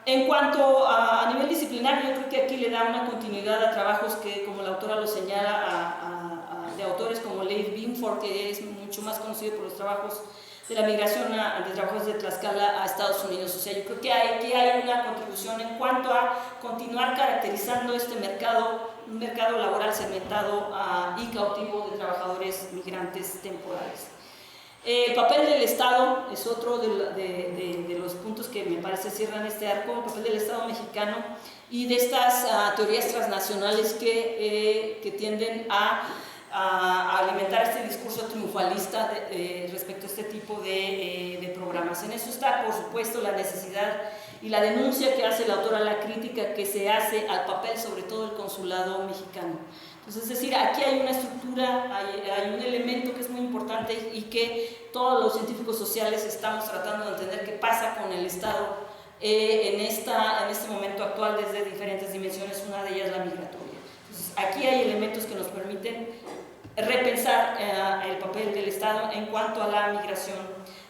B: En cuanto a nivel disciplinario, yo creo que aquí le da una continuidad a trabajos que, como la autora lo señala, de autores como Leif Binford, que es mucho más conocido por los trabajos de la migración de trabajadores de Tlaxcala a Estados Unidos. O sea, yo creo que hay una contribución en cuanto a continuar caracterizando este mercado, un mercado laboral segmentado y cautivo de trabajadores migrantes temporales. El papel del Estado es otro de los puntos que me parece cierran este arco, el papel del Estado mexicano y de estas teorías transnacionales que tienden a alimentar este discurso triunfalista respecto a este tipo de programas. En eso está, por supuesto, la necesidad y la denuncia que hace la autora, la crítica que se hace al papel, sobre todo del consulado mexicano. Entonces, es decir, aquí hay una estructura, hay un elemento que es muy importante y que todos los científicos sociales estamos tratando de entender qué pasa con el Estado en este momento actual desde diferentes dimensiones, una de ellas la migratoria. Entonces, aquí hay elementos que nos permiten repensar el papel del Estado en cuanto a la migración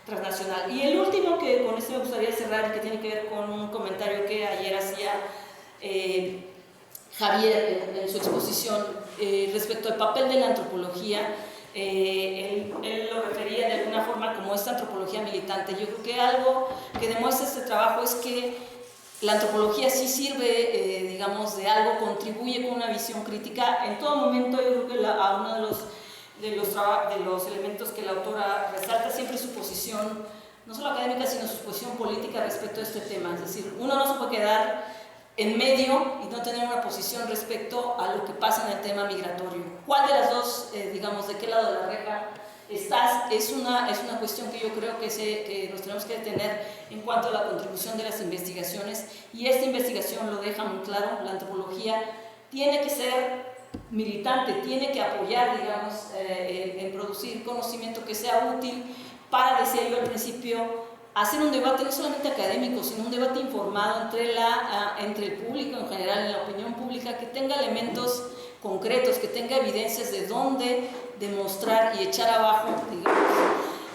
B: transnacional. Y el último, que con esto me gustaría cerrar, que tiene que ver con un comentario que ayer hacía Javier en su exposición respecto al papel de la antropología. Él lo refería de alguna forma como esta antropología militante. Yo creo que algo que demuestra este trabajo es que la antropología sí sirve, digamos, de algo, contribuye con una visión crítica. En todo momento yo creo que a uno de los elementos que la autora resalta siempre es su posición, no solo académica, sino su posición política respecto a este tema. Es decir, uno no se puede quedar en medio y no tener una posición respecto a lo que pasa en el tema migratorio. ¿Cuál de las dos, digamos, de qué lado de la reja estás? Es una cuestión que yo creo que nos tenemos que detener en cuanto a la contribución de las investigaciones, y esta investigación lo deja muy claro. La antropología tiene que ser militante, tiene que apoyar, digamos, en producir conocimiento que sea útil para, decía yo al principio, hacer un debate no solamente académico, sino un debate informado entre el público en general, en la opinión pública, que tenga elementos concretos, que tenga evidencias de dónde demostrar y echar abajo, digamos,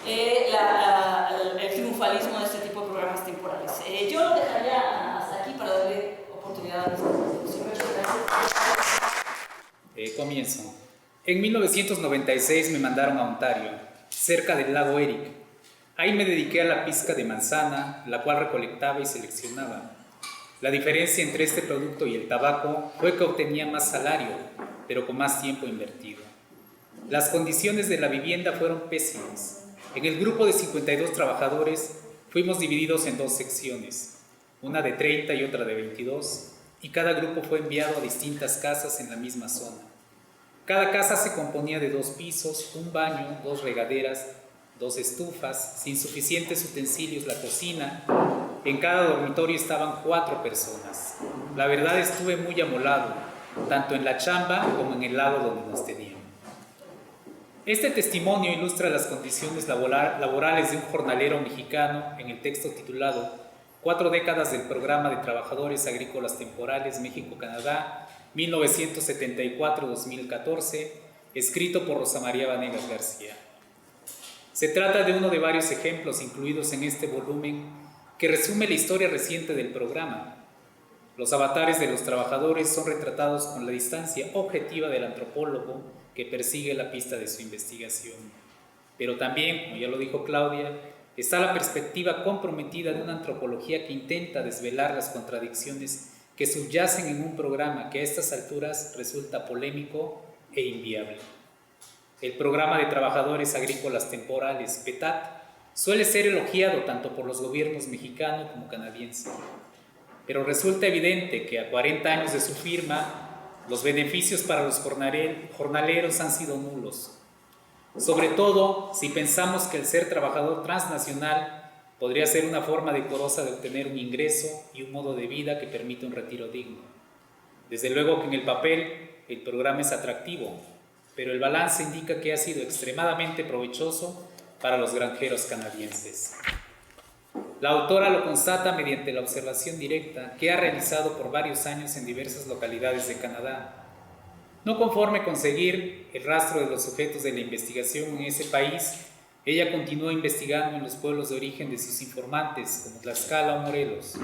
B: el triunfalismo de este tipo de programas temporales. Yo lo dejaría hasta aquí para darle oportunidad a mis discusiones.
A: Comienzo. En 1996 me mandaron a Ontario, cerca del lago Erie. Ahí me dediqué a la pizca de manzana, la cual recolectaba y seleccionaba. La diferencia entre este producto y el tabaco fue que obtenía más salario, pero con más tiempo invertido. Las condiciones de la vivienda fueron pésimas. En el grupo de 52 trabajadores fuimos divididos en dos secciones, una de 30 y otra de 22, y cada grupo fue enviado a distintas casas en la misma zona. Cada casa se componía de 2 pisos, un baño, 2 regaderas, 2 estufas, sin suficientes utensilios la cocina. En cada dormitorio estaban 4 personas. La verdad, estuve muy amolado, tanto en la chamba como en el lado donde nos tenían. Este testimonio ilustra las condiciones laborales de un jornalero mexicano en el texto titulado 4 décadas del programa de trabajadores agrícolas temporales México-Canadá 1974-2014, escrito por Rosa María Vanegas García. Se trata de uno de varios ejemplos incluidos en este volumen que resume la historia reciente del programa. Los avatares de los trabajadores son retratados con la distancia objetiva del antropólogo que persigue la pista de su investigación. Pero también, como ya lo dijo Claudia, está la perspectiva comprometida de una antropología que intenta desvelar las contradicciones que subyacen en un programa que a estas alturas resulta polémico e inviable. El Programa de Trabajadores Agrícolas Temporales, PETAT, suele ser elogiado tanto por los gobiernos mexicano como canadiense, pero resulta evidente que a 40 años de su firma, los beneficios para los jornaleros han sido nulos. Sobre todo si pensamos que el ser trabajador transnacional podría ser una forma decorosa de obtener un ingreso y un modo de vida que permite un retiro digno. Desde luego que en el papel el programa es atractivo, pero el balance indica que ha sido extremadamente provechoso para los granjeros canadienses. La autora lo constata mediante la observación directa que ha realizado por varios años en diversas localidades de Canadá. No conforme con seguir el rastro de los sujetos de la investigación en ese país, ella continúa investigando en los pueblos de origen de sus informantes, como Tlaxcala o Morelos.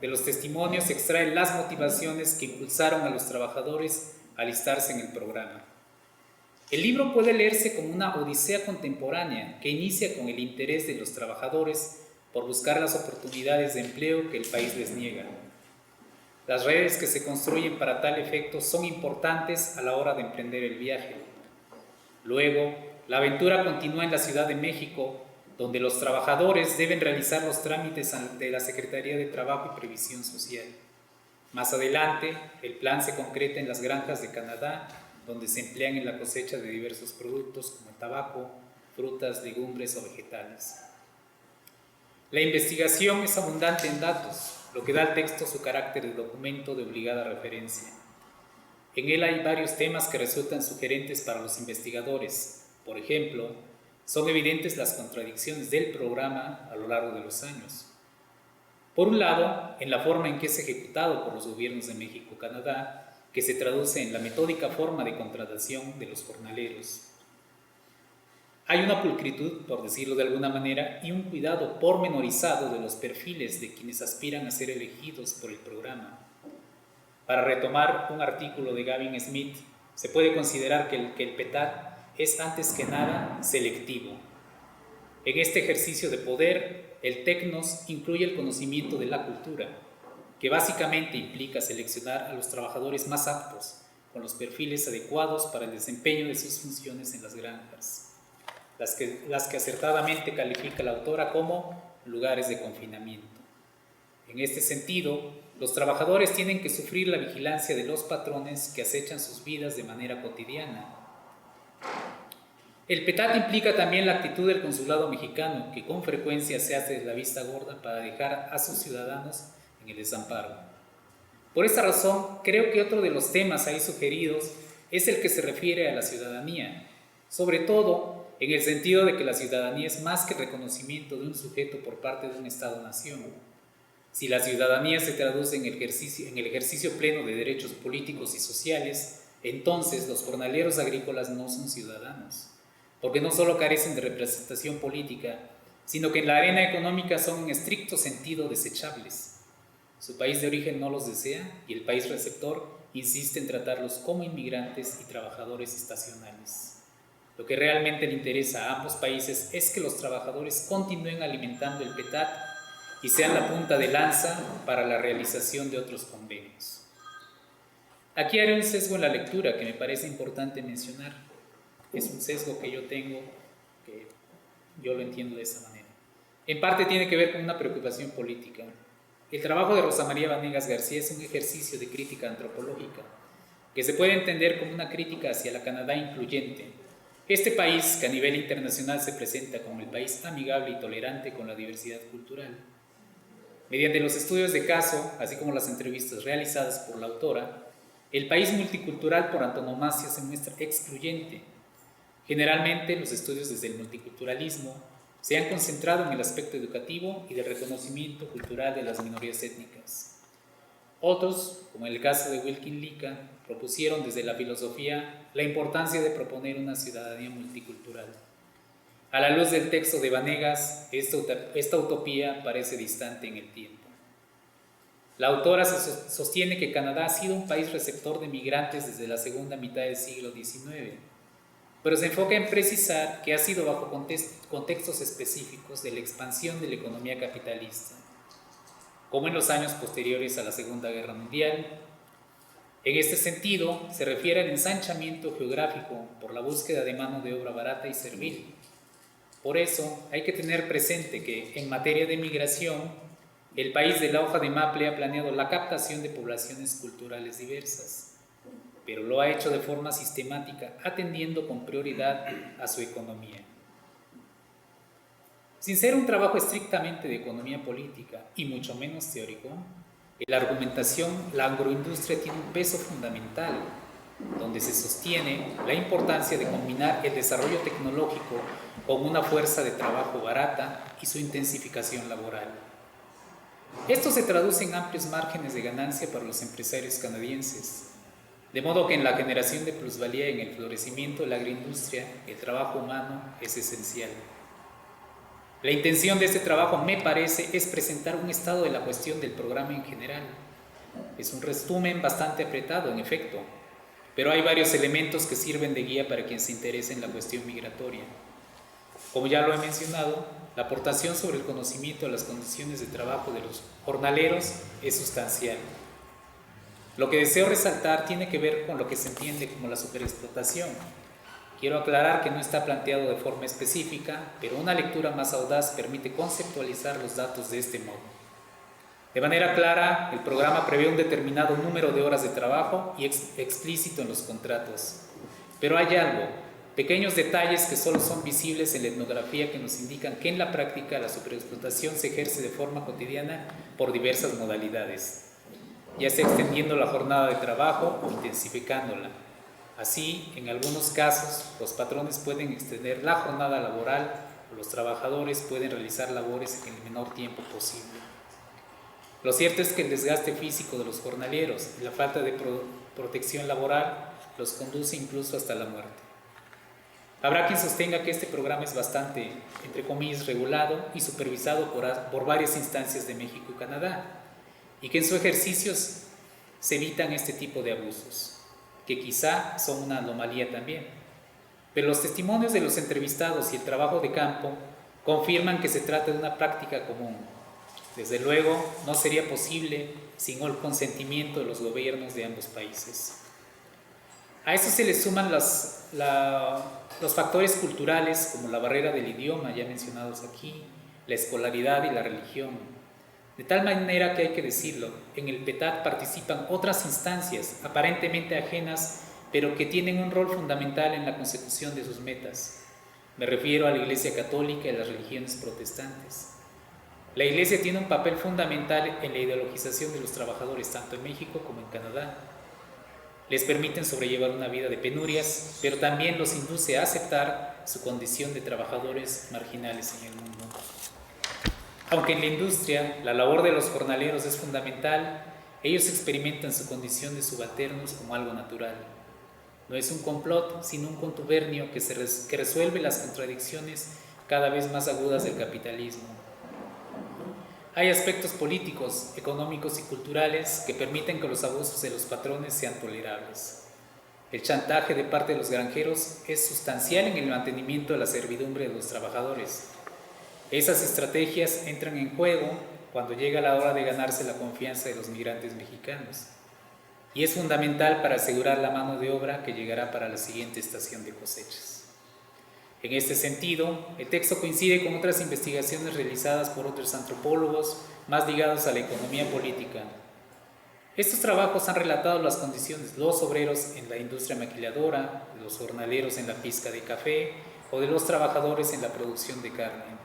A: De los testimonios se extraen las motivaciones que impulsaron a los trabajadores a alistarse en el programa. El libro puede leerse como una odisea contemporánea que inicia con el interés de los trabajadores por buscar las oportunidades de empleo que el país les niega. Las redes que se construyen para tal efecto son importantes a la hora de emprender el viaje. Luego, la aventura continúa en la Ciudad de México, donde los trabajadores deben realizar los trámites ante la Secretaría de Trabajo y Previsión Social. Más adelante, el plan se concreta en las granjas de Canadá, donde se emplean en la cosecha de diversos productos como el tabaco, frutas, legumbres o vegetales. La investigación es abundante en datos, lo que da al texto su carácter de documento de obligada referencia. En él hay varios temas que resultan sugerentes para los investigadores. Por ejemplo, son evidentes las contradicciones del programa a lo largo de los años. Por un lado, en la forma en que es ejecutado por los gobiernos de México y Canadá, que se traduce en la metódica forma de contratación de los jornaleros. Hay una pulcritud, por decirlo de alguna manera, y un cuidado pormenorizado de los perfiles de quienes aspiran a ser elegidos por el programa. Para retomar un artículo de Gavin Smith, se puede considerar que el PETAT es antes que nada selectivo. En este ejercicio de poder, el tecnos incluye el conocimiento de la cultura, que básicamente implica seleccionar a los trabajadores más aptos, con los perfiles adecuados para el desempeño de sus funciones en las granjas, las que acertadamente califica la autora como lugares de confinamiento. En este sentido, los trabajadores tienen que sufrir la vigilancia de los patrones que acechan sus vidas de manera cotidiana. El PETAT implica también la actitud del consulado mexicano, que con frecuencia se hace de la vista gorda para dejar a sus ciudadanos en el desamparo. Por esta razón, creo que otro de los temas ahí sugeridos es el que se refiere a la ciudadanía, sobre todo en el sentido de que la ciudadanía es más que reconocimiento de un sujeto por parte de un Estado-nación. Si la ciudadanía se traduce en el ejercicio pleno de derechos políticos y sociales, entonces los jornaleros agrícolas no son ciudadanos, porque no solo carecen de representación política, sino que en la arena económica son en estricto sentido desechables. Su país de origen no los desea y el país receptor insiste en tratarlos como inmigrantes y trabajadores estacionales. Lo que realmente le interesa a ambos países es que los trabajadores continúen alimentando el PETAT y sean la punta de lanza para la realización de otros convenios. Aquí haré un sesgo en la lectura que me parece importante mencionar. Es un sesgo que yo tengo, que yo lo entiendo de esa manera. En parte tiene que ver con una preocupación política. El trabajo de Rosa María Vanegas García es un ejercicio de crítica antropológica, que se puede entender como una crítica hacia la Canadá incluyente. Este país, que a nivel internacional se presenta como el país amigable y tolerante con la diversidad cultural. Mediante los estudios de caso, así como las entrevistas realizadas por la autora, el país multicultural por antonomasia se muestra excluyente. Generalmente, los estudios desde el multiculturalismo se han concentrado en el aspecto educativo y del reconocimiento cultural de las minorías étnicas. Otros, como en el caso de Wilkin Lica, propusieron desde la filosofía la importancia de proponer una ciudadanía multicultural. A la luz del texto de Vanegas, esta utopía parece distante en el tiempo. La autora sostiene que Canadá ha sido un país receptor de migrantes desde la segunda mitad del siglo XIX, pero se enfoca en precisar que ha sido bajo contextos específicos de la expansión de la economía capitalista, como en los años posteriores a la Segunda Guerra Mundial. En este sentido, se refiere al ensanchamiento geográfico por la búsqueda de mano de obra barata y servil. Por eso, hay que tener presente que, en materia de migración, el país de la hoja de Maple ha planeado la captación de poblaciones culturales diversas, pero lo ha hecho de forma sistemática, atendiendo con prioridad a su economía. Sin ser un trabajo estrictamente de economía política y mucho menos teórico, en la argumentación, la agroindustria tiene un peso fundamental, donde se sostiene la importancia de combinar el desarrollo tecnológico con una fuerza de trabajo barata y su intensificación laboral. Esto se traduce en amplios márgenes de ganancia para los empresarios canadienses, de modo que en la generación de plusvalía y en el florecimiento de la agroindustria, el trabajo humano es esencial. La intención de este trabajo, me parece, es presentar un estado de la cuestión del programa en general. Es un resumen bastante apretado, en efecto, pero hay varios elementos que sirven de guía para quien se interese en la cuestión migratoria. Como ya lo he mencionado, la aportación sobre el conocimiento de las condiciones de trabajo de los jornaleros es sustancial. Lo que deseo resaltar tiene que ver con lo que se entiende como la superexplotación. Quiero aclarar que no está planteado de forma específica, pero una lectura más audaz permite conceptualizar los datos de este modo. De manera clara, el programa prevé un determinado número de horas de trabajo y explícito en los contratos. Pero hay algo, pequeños detalles que solo son visibles en la etnografía que nos indican que en la práctica la superexplotación se ejerce de forma cotidiana por diversas modalidades, ya sea extendiendo la jornada de trabajo o intensificándola. Así, en algunos casos, los patrones pueden extender la jornada laboral o los trabajadores pueden realizar labores en el menor tiempo posible. Lo cierto es que el desgaste físico de los jornaleros y la falta de protección laboral los conduce incluso hasta la muerte. Habrá quien sostenga que este programa es bastante, entre comillas, regulado y supervisado por varias instancias de México y Canadá, y que en sus ejercicios se evitan este tipo de abusos, que quizá son una anomalía también. Pero los testimonios de los entrevistados y el trabajo de campo confirman que se trata de una práctica común. Desde luego, no sería posible sin el consentimiento de los gobiernos de ambos países. A eso se le suman los factores culturales como la barrera del idioma, ya mencionados aquí, la escolaridad y la religión. De tal manera que hay que decirlo, en el PETAT participan otras instancias aparentemente ajenas, pero que tienen un rol fundamental en la consecución de sus metas. Me refiero a la Iglesia Católica y las religiones protestantes. La Iglesia tiene un papel fundamental en la ideologización de los trabajadores, tanto en México como en Canadá. Les permiten sobrellevar una vida de penurias, pero también los induce a aceptar su condición de trabajadores marginales en el mundo. Aunque en la industria la labor de los jornaleros es fundamental, ellos experimentan su condición de subalternos como algo natural. No es un complot, sino un contubernio que resuelve las contradicciones cada vez más agudas del capitalismo. Hay aspectos políticos, económicos y culturales que permiten que los abusos de los patrones sean tolerables. El chantaje de parte de los granjeros es sustancial en el mantenimiento de la servidumbre de los trabajadores. Esas estrategias entran en juego cuando llega la hora de ganarse la confianza de los migrantes mexicanos, y es fundamental para asegurar la mano de obra que llegará para la siguiente estación de cosechas. En este sentido, el texto coincide con otras investigaciones realizadas por otros antropólogos más ligados a la economía política. Estos trabajos han relatado las condiciones de los obreros en la industria maquiladora, de los jornaleros en la pizca de café o de los trabajadores en la producción de carne.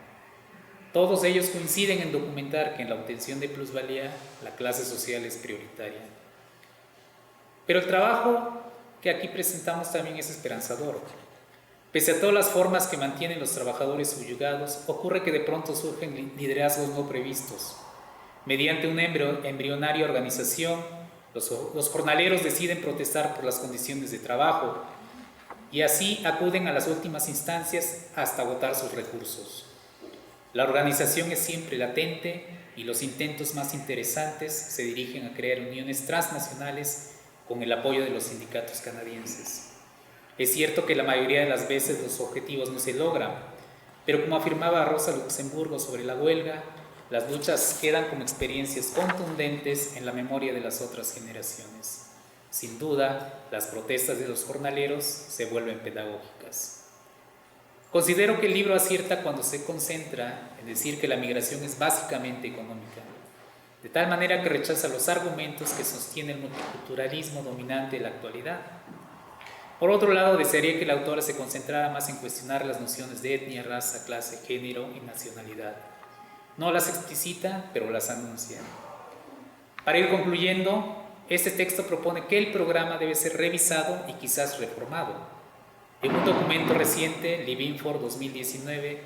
A: Todos ellos coinciden en documentar que en la obtención de plusvalía la clase social es prioritaria. Pero el trabajo que aquí presentamos también es esperanzador. Pese a todas las formas que mantienen los trabajadores subyugados, ocurre que de pronto surgen liderazgos no previstos. Mediante una embrionaria organización, los jornaleros deciden protestar por las condiciones de trabajo y así acuden a las últimas instancias hasta agotar sus recursos. La organización es siempre latente y los intentos más interesantes se dirigen a crear uniones transnacionales con el apoyo de los sindicatos canadienses. Es cierto que la mayoría de las veces los objetivos no se logran, pero como afirmaba Rosa Luxemburgo sobre la huelga, las luchas quedan como experiencias contundentes en la memoria de las otras generaciones. Sin duda, las protestas de los jornaleros se vuelven pedagógicas. Considero que el libro acierta cuando se concentra en decir que la migración es básicamente económica, de tal manera que rechaza los argumentos que sostiene el multiculturalismo dominante de la actualidad. Por otro lado, desearía que la autora se concentrara más en cuestionar las nociones de etnia, raza, clase, género y nacionalidad. No las explicita, pero las anuncia. Para ir concluyendo, este texto propone que el programa debe ser revisado y quizás reformado. En un documento reciente, Livinfor 2019,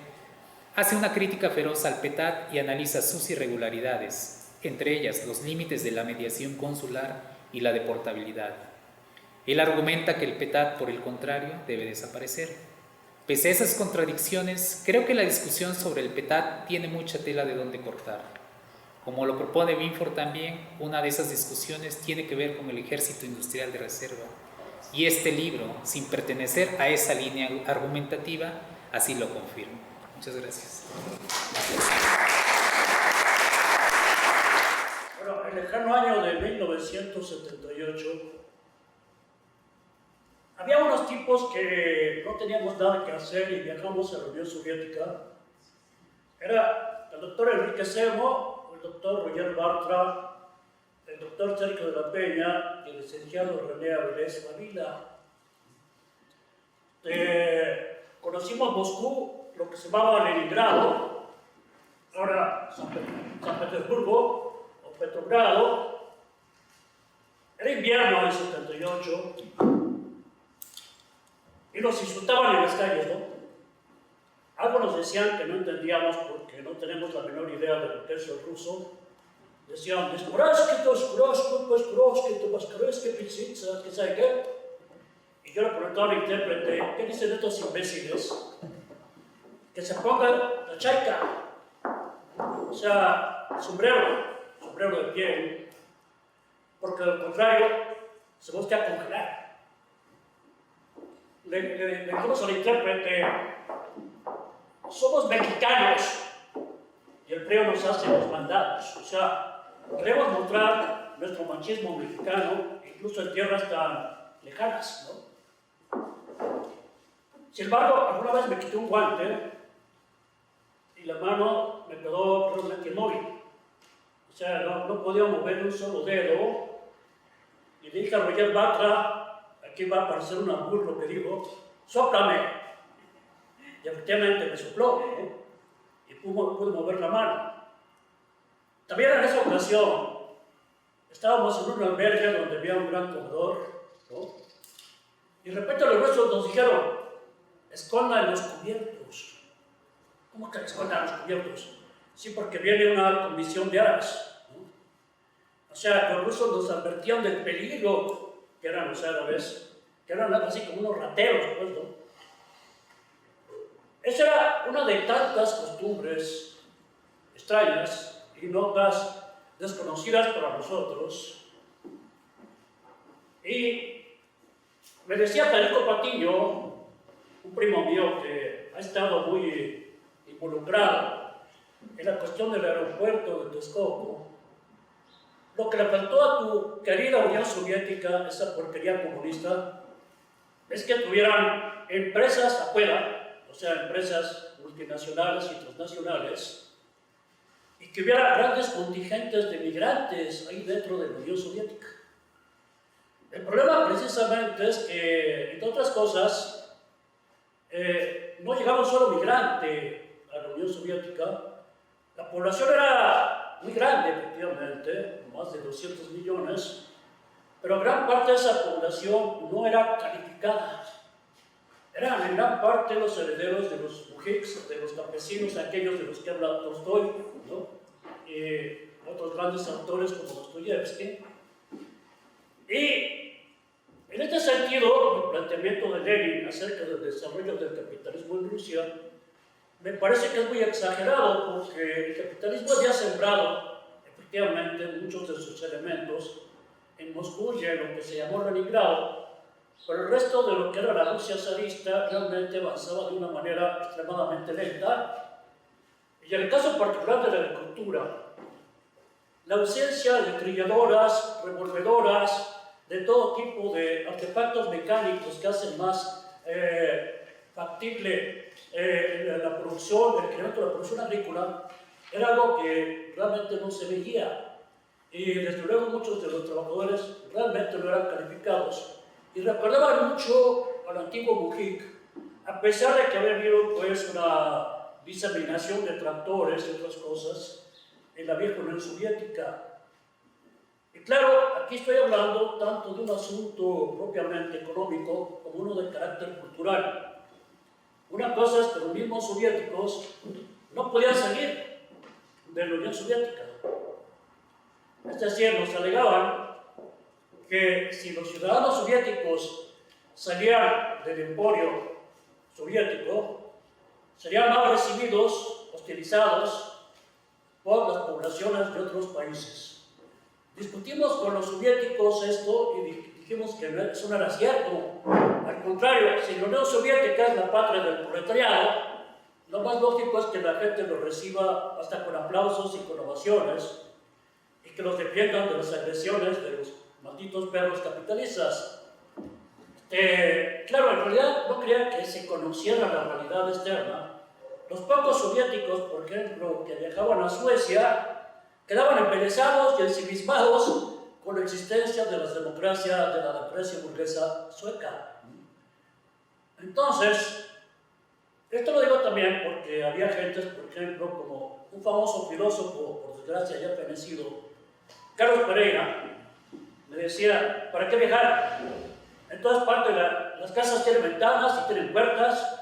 A: hace una crítica feroz al PETAD y analiza sus irregularidades, entre ellas los límites de la mediación consular y la deportabilidad. Él argumenta que el PETAD, por el contrario, debe desaparecer. Pese a esas contradicciones, creo que la discusión sobre el PETAD tiene mucha tela de donde cortar. Como lo propone Binford también, una de esas discusiones tiene que ver con el ejército industrial de reserva. Y este libro, sin pertenecer a esa línea argumentativa, así lo confirma. Muchas gracias.
C: Bueno, en el lejano año de 1978, había unos tipos que no teníamos nada que hacer y viajamos a la Unión Soviética. Era el doctor Enrique Semo, el doctor Roger Bartra, el doctor Sergio de la Peña y el licenciado René Avilés Favila. Conocimos Moscú, lo que se llamaba Leningrado, ahora San Petersburgo o Petrogrado. Era invierno del 78 y nos insultaban en las calles, ¿no? Algo nos decían que no entendíamos porque no tenemos la menor idea de lo que es el ruso. Decían, descurasquito, mascaresque, pizza, ¿qué sabe qué? Y yo le preguntaba al intérprete, ¿qué dicen estos imbéciles? Que se pongan la chaica, o sea, sombrero de piel, porque al contrario, se busca congelar. Le dijimos al intérprete, somos mexicanos y el frío nos hace los mandados, o sea, queremos mostrar nuestro machismo mexicano, incluso en tierras tan lejanas, ¿no? Sin embargo, alguna vez me quité un guante y la mano me quedó realmente inmóvil. O sea, no podía mover un solo dedo. Y le dije a Roger Bartra, aquí va a aparecer una burro que digo, sóplame. Y efectivamente me sopló, ¿no? Y pude mover la mano. También en esa ocasión, estábamos en un albergue donde había un gran comedor, ¿no? Y de repente los rusos nos dijeron, escondan los cubiertos. ¿Cómo que escondan los cubiertos? Sí, porque viene una comisión de árabes, ¿no? O sea, los rusos nos advertían del peligro que eran los árabes, que eran algo así como unos rateros, pues, ¿no? Esa era una de tantas costumbres extrañas y notas desconocidas para nosotros. Y me decía Federico Patiño, un primo mío que ha estado muy involucrado en la cuestión del aeropuerto de Texcoco, lo que le faltó a tu querida Unión Soviética, esa porquería comunista, es que tuvieran empresas afuera, o sea, empresas multinacionales y transnacionales, y que hubiera grandes contingentes de migrantes ahí dentro de la Unión Soviética. El problema precisamente es que, entre otras cosas, no llegaba un solo migrante a la Unión Soviética. La población era muy grande, efectivamente, más de 200 millones, pero gran parte de esa población no era calificada. Eran en gran parte los herederos de los mujiks, de los campesinos, aquellos de los que habla Tolstoy, ¿no? Y otros grandes autores como Dostoyevsky. Y en este sentido, el planteamiento de Lenin acerca del desarrollo del capitalismo en Rusia me parece que es muy exagerado porque el capitalismo había sembrado efectivamente muchos de sus elementos en Moscú y en lo que se llamó Leningrado, pero el resto de lo que era la Rusia zarista realmente avanzaba de una manera extremadamente lenta. Y en el caso particular de la agricultura, la ausencia de trilladoras, revolvedoras, de todo tipo de artefactos mecánicos que hacen más factible la producción, el incremento de la producción agrícola, era algo que realmente no se veía. Y desde luego muchos de los trabajadores realmente no eran calificados. Y recordaban mucho al antiguo Mujik, a pesar de que había habido pues una diseminación de tractores y otras cosas en la vieja Unión Soviética. Y claro, aquí estoy hablando tanto de un asunto propiamente económico como uno de carácter cultural. Una cosa es que los mismos soviéticos no podían salir de la Unión Soviética. Es decir, nos alegaban que si los ciudadanos soviéticos salían del emporio soviético, serían mal recibidos, hostilizados por las poblaciones de otros países. Discutimos con los soviéticos esto y dijimos que eso no era cierto. Al contrario, si la Unión Soviética es la patria del proletariado, lo más lógico es que la gente lo reciba hasta con aplausos y con ovaciones y que los defiendan de las agresiones de los malditos perros capitalistas. Claro, en realidad no quería que se conociera la realidad externa. Los pocos soviéticos, por ejemplo, que viajaban a Suecia, quedaban embelesados y ensimismados con la existencia de la democracia burguesa sueca. Entonces, esto lo digo también porque había gentes, por ejemplo, como un famoso filósofo, por desgracia ya fenecido, Carlos Pereira, me decía, ¿para qué viajar? En todas partes las casas tienen ventanas y tienen puertas,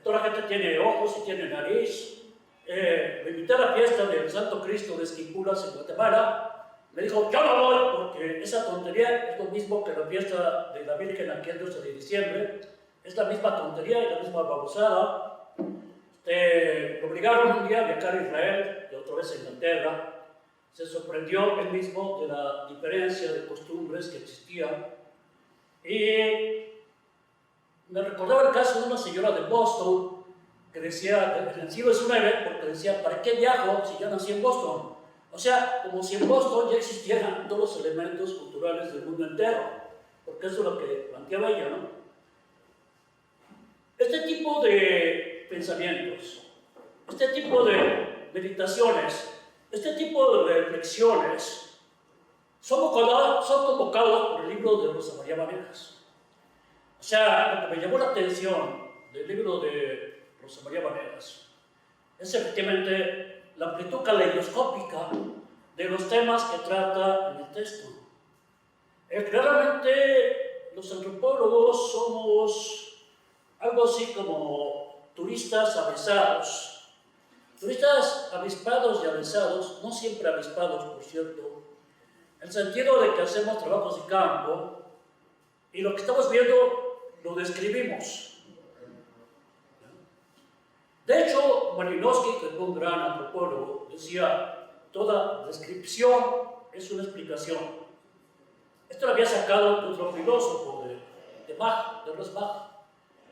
C: toda la gente tiene ojos y tiene nariz. Me invité a la fiesta del Santo Cristo de Esquipulas en Guatemala. Me dijo, yo no voy porque esa tontería es lo mismo que la fiesta de la Virgen aquí el 12 de diciembre. Es la misma tontería y la misma babosada. Me obligaron un día a viajar a Israel y otra vez a Inglaterra. Se sorprendió él mismo de la diferencia de costumbres que existía. Y me recordaba el caso de una señora de Boston que decía, el siglo XIX, porque decía, ¿para qué viajo si yo nací en Boston? O sea, como si en Boston ya existieran todos los elementos culturales del mundo entero, porque eso es lo que planteaba ella, ¿no? Este tipo de pensamientos, este tipo de meditaciones, este tipo de reflexiones son convocados por el libro de Rosa María Vanegas. O sea, lo que me llamó la atención del libro de Rosa María Vanegas es efectivamente la amplitud caleidoscópica de los temas que trata en el texto. Claramente, los antropólogos somos algo así como turistas avesados. Turistas avispados y avesados, no siempre avispados, por cierto, en el sentido de que hacemos trabajos de campo y lo que estamos viendo lo describimos. De hecho, Malinowski, que fue un gran antropólogo, decía, toda descripción es una explicación. Esto lo había sacado de otro filósofo, de Mach, de Ernst Mach.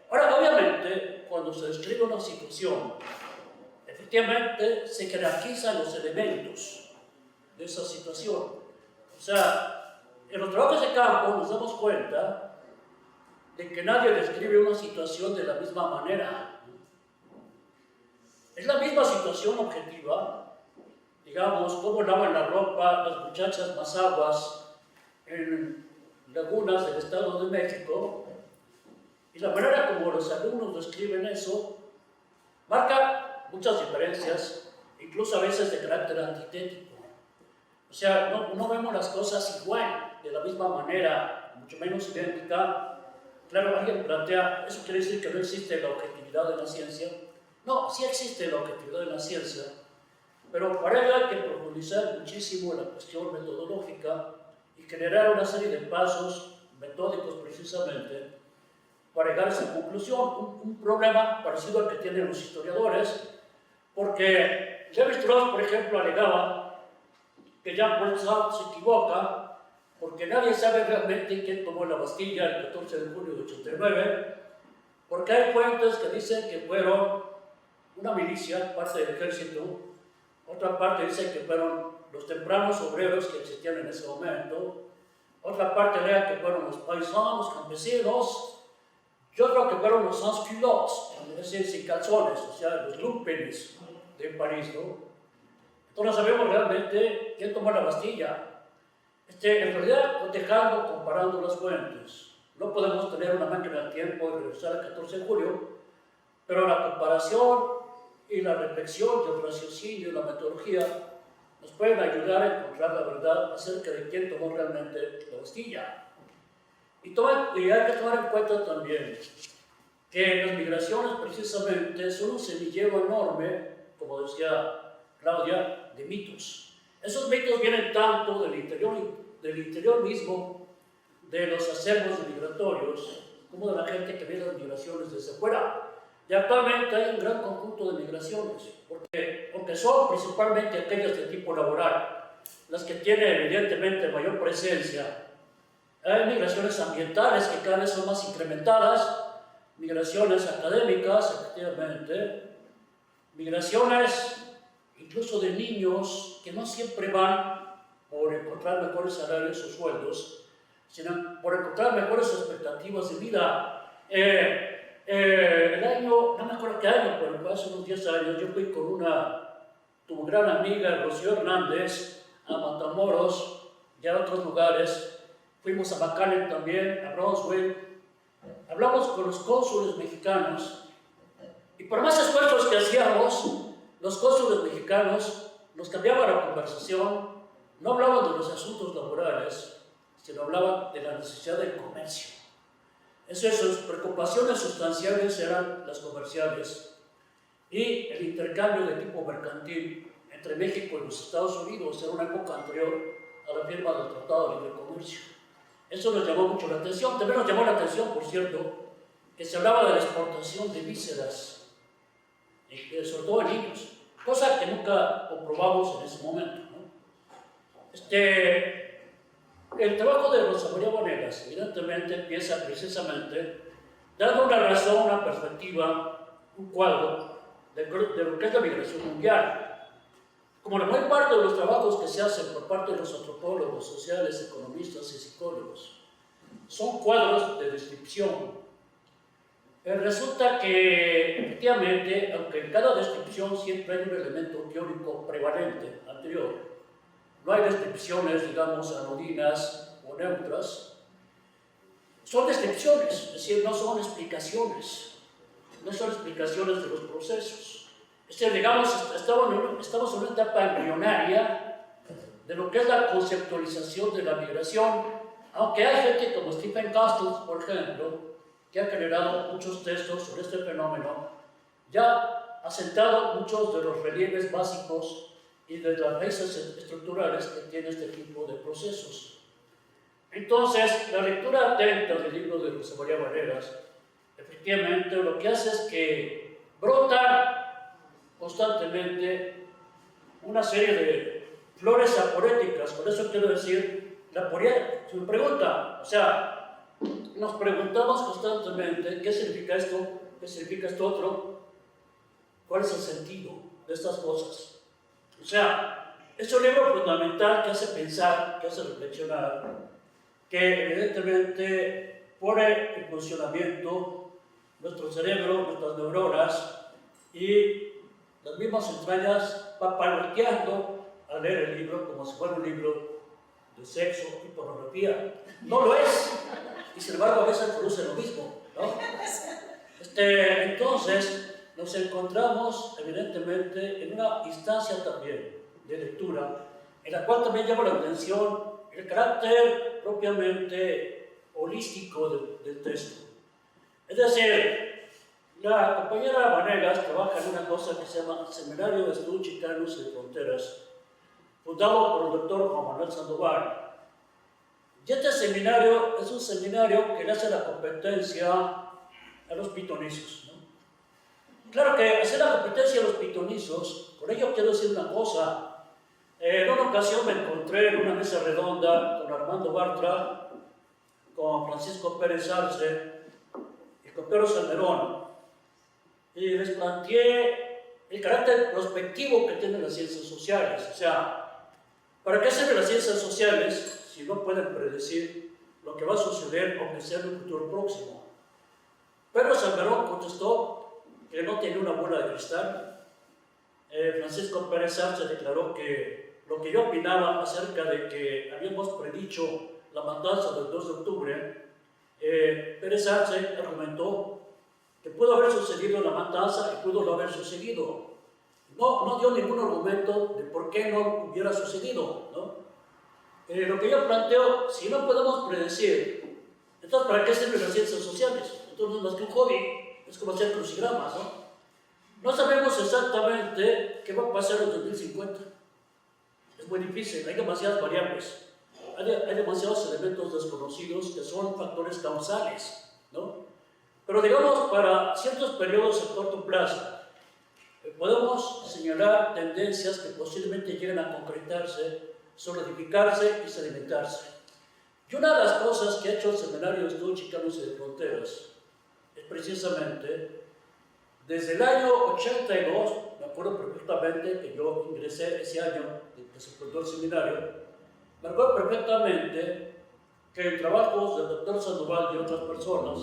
C: Ahora, obviamente, cuando se describe una situación, efectivamente se jerarquizan los elementos de esa situación. O sea, en los trabajos de campo nos damos cuenta de que nadie describe una situación de la misma manera. Es la misma situación objetiva, digamos, cómo lavan la ropa las muchachas mazaguas en lagunas del Estado de México, y la manera como los alumnos describen eso marca muchas diferencias, incluso a veces de carácter antitético. O sea, no vemos las cosas igual, de la misma manera, mucho menos idéntica. Claro, alguien plantea, ¿eso quiere decir que no existe la objetividad de la ciencia? No, sí existe la objetividad de la ciencia, pero para ello hay que profundizar muchísimo en la cuestión metodológica y generar una serie de pasos metódicos precisamente para llegar a esa conclusión. Un problema parecido al que tienen los historiadores, porque Lévi-Strauss, por ejemplo, alegaba que Jean-Paul Sartre se equivoca porque nadie sabe realmente quién tomó la Bastilla el 14 de julio de 89, porque hay fuentes que dicen que fueron una milicia, parte del ejército, otra parte dice que fueron los tempranos obreros que existían en ese momento, otra parte lea que fueron los paisanos, campesinos, yo creo que fueron los sans-culottes, es decir, sin calzones, o sea, los lumpenes de París, ¿no? Entonces no sabemos realmente quién tomó la Bastilla. En realidad, cotejando, comparando las fuentes, no podemos tener una máquina del tiempo y regresar al 14 de julio, pero la comparación y la reflexión y el raciocinio y la metodología nos pueden ayudar a encontrar la verdad acerca de quién tomó realmente la Bastilla. Y hay que tomar en cuenta también que las migraciones precisamente son un semillero enorme, como decía Claudia, de mitos. Esos mitos vienen tanto del interior mismo de los acervos migratorios, como de la gente que ve las migraciones desde fuera. Y actualmente hay un gran conjunto de migraciones, porque son principalmente aquellas de tipo laboral, las que tienen evidentemente mayor presencia. Hay migraciones ambientales que cada vez son más incrementadas, migraciones académicas, efectivamente, migraciones incluso de niños que no siempre van por encontrar mejores salarios o sueldos, sino por encontrar mejores expectativas de vida. El año, no me acuerdo qué año, pero hace unos 10 años, yo fui con tu gran amiga Rocío Hernández a Matamoros y a otros lugares. Fuimos a McAllen también, a Roswell. Hablamos con los cónsules mexicanos y por más esfuerzos que hacíamos, los cónsules mexicanos nos cambiaban la conversación, no hablaban de los asuntos laborales, sino hablaban de la necesidad del comercio. Sus preocupaciones sustanciales eran las comerciales y el intercambio de tipo mercantil entre México y los Estados Unidos en una época anterior a la firma del Tratado de Libre Comercio. Eso nos llamó mucho la atención. También nos llamó la atención, por cierto, que se hablaba de la exportación de vísceras, sobre todo en niños, cosa que nunca comprobamos en ese momento, ¿no? El trabajo de Rosa María Vanegas, evidentemente, empieza precisamente dando una razón, una perspectiva, un cuadro de lo que es la migración mundial. Como la mayor parte de los trabajos que se hacen por parte de los antropólogos, sociales, economistas y psicólogos son cuadros de descripción. Resulta que, efectivamente, aunque en cada descripción siempre hay un elemento teórico prevalente, anterior, no hay descripciones, digamos, anodinas o neutras, son descripciones, es decir, no son explicaciones de los procesos. Es decir, digamos, estamos en una etapa embrionaria de lo que es la conceptualización de la migración, aunque hay gente como Stephen Castles, por ejemplo, que ha generado muchos textos sobre este fenómeno, ya ha sentado muchos de los relieves básicos y de las raíces estructurales que tiene este tipo de procesos. Entonces, la lectura atenta del libro de Rosa María Vanegas, efectivamente, lo que hace es que brotan constantemente una serie de flores aporéticas. Por eso quiero decir, la poesía, se me pregunta, o sea, nos preguntamos constantemente qué significa esto otro, cuál es el sentido de estas cosas. O sea, es un libro fundamental que hace pensar, que hace reflexionar, que evidentemente pone en funcionamiento nuestro cerebro, nuestras neuronas, y las mismas entrañas papaloteando al leer el libro como si fuera un libro de sexo y pornografía. No lo es, y sin embargo a veces produce lo mismo, ¿no? Entonces nos encontramos evidentemente en una instancia también de lectura, en la cual también llama la atención el carácter propiamente holístico del texto. Es decir, la compañera Vanegas trabaja en una cosa que se llama Seminario de Estudios Chicanos y de Fronteras, fundado por el doctor Juan Manuel Sandoval. Y este seminario es un seminario que le hace la competencia a los pitonizos, ¿no? Claro que hacer la competencia a los pitonizos, por ello quiero decir una cosa. En una ocasión me encontré en una mesa redonda con Armando Bartra, con Francisco Pérez Arce y con Pedro Salmerón, y les planteé el carácter prospectivo que tienen las ciencias sociales. O sea, ¿para qué sirven las ciencias sociales si no pueden predecir lo que va a suceder o que sea en un futuro próximo? Pedro Salmerón contestó que no tenía una bola de cristal. Francisco Pérez Arce declaró que lo que yo opinaba acerca de que habíamos predicho la matanza del 2 de octubre, Pérez Arce argumentó que pudo haber sucedido la matanza y pudo no haber sucedido. No dio ningún argumento de por qué no hubiera sucedido, ¿no? Lo que yo planteo, si no podemos predecir, entonces ¿para qué sirven las ciencias sociales? Entonces más que un hobby, es como hacer crucigramas, ¿no? No sabemos exactamente qué va a pasar en 2050. Es muy difícil, hay demasiadas variables. Hay demasiados elementos desconocidos que son factores causales, ¿no? Pero digamos, para ciertos periodos a corto plazo, podemos señalar tendencias que posiblemente lleguen a concretarse, solidificarse y sedimentarse. Y una de las cosas que ha hecho el Seminario de Estudios Chicanos y de Fronteras es precisamente, desde el año 82, me acuerdo perfectamente que yo ingresé ese año, que se fundó el seminario, me acuerdo perfectamente que en trabajos del doctor Sandoval y otras personas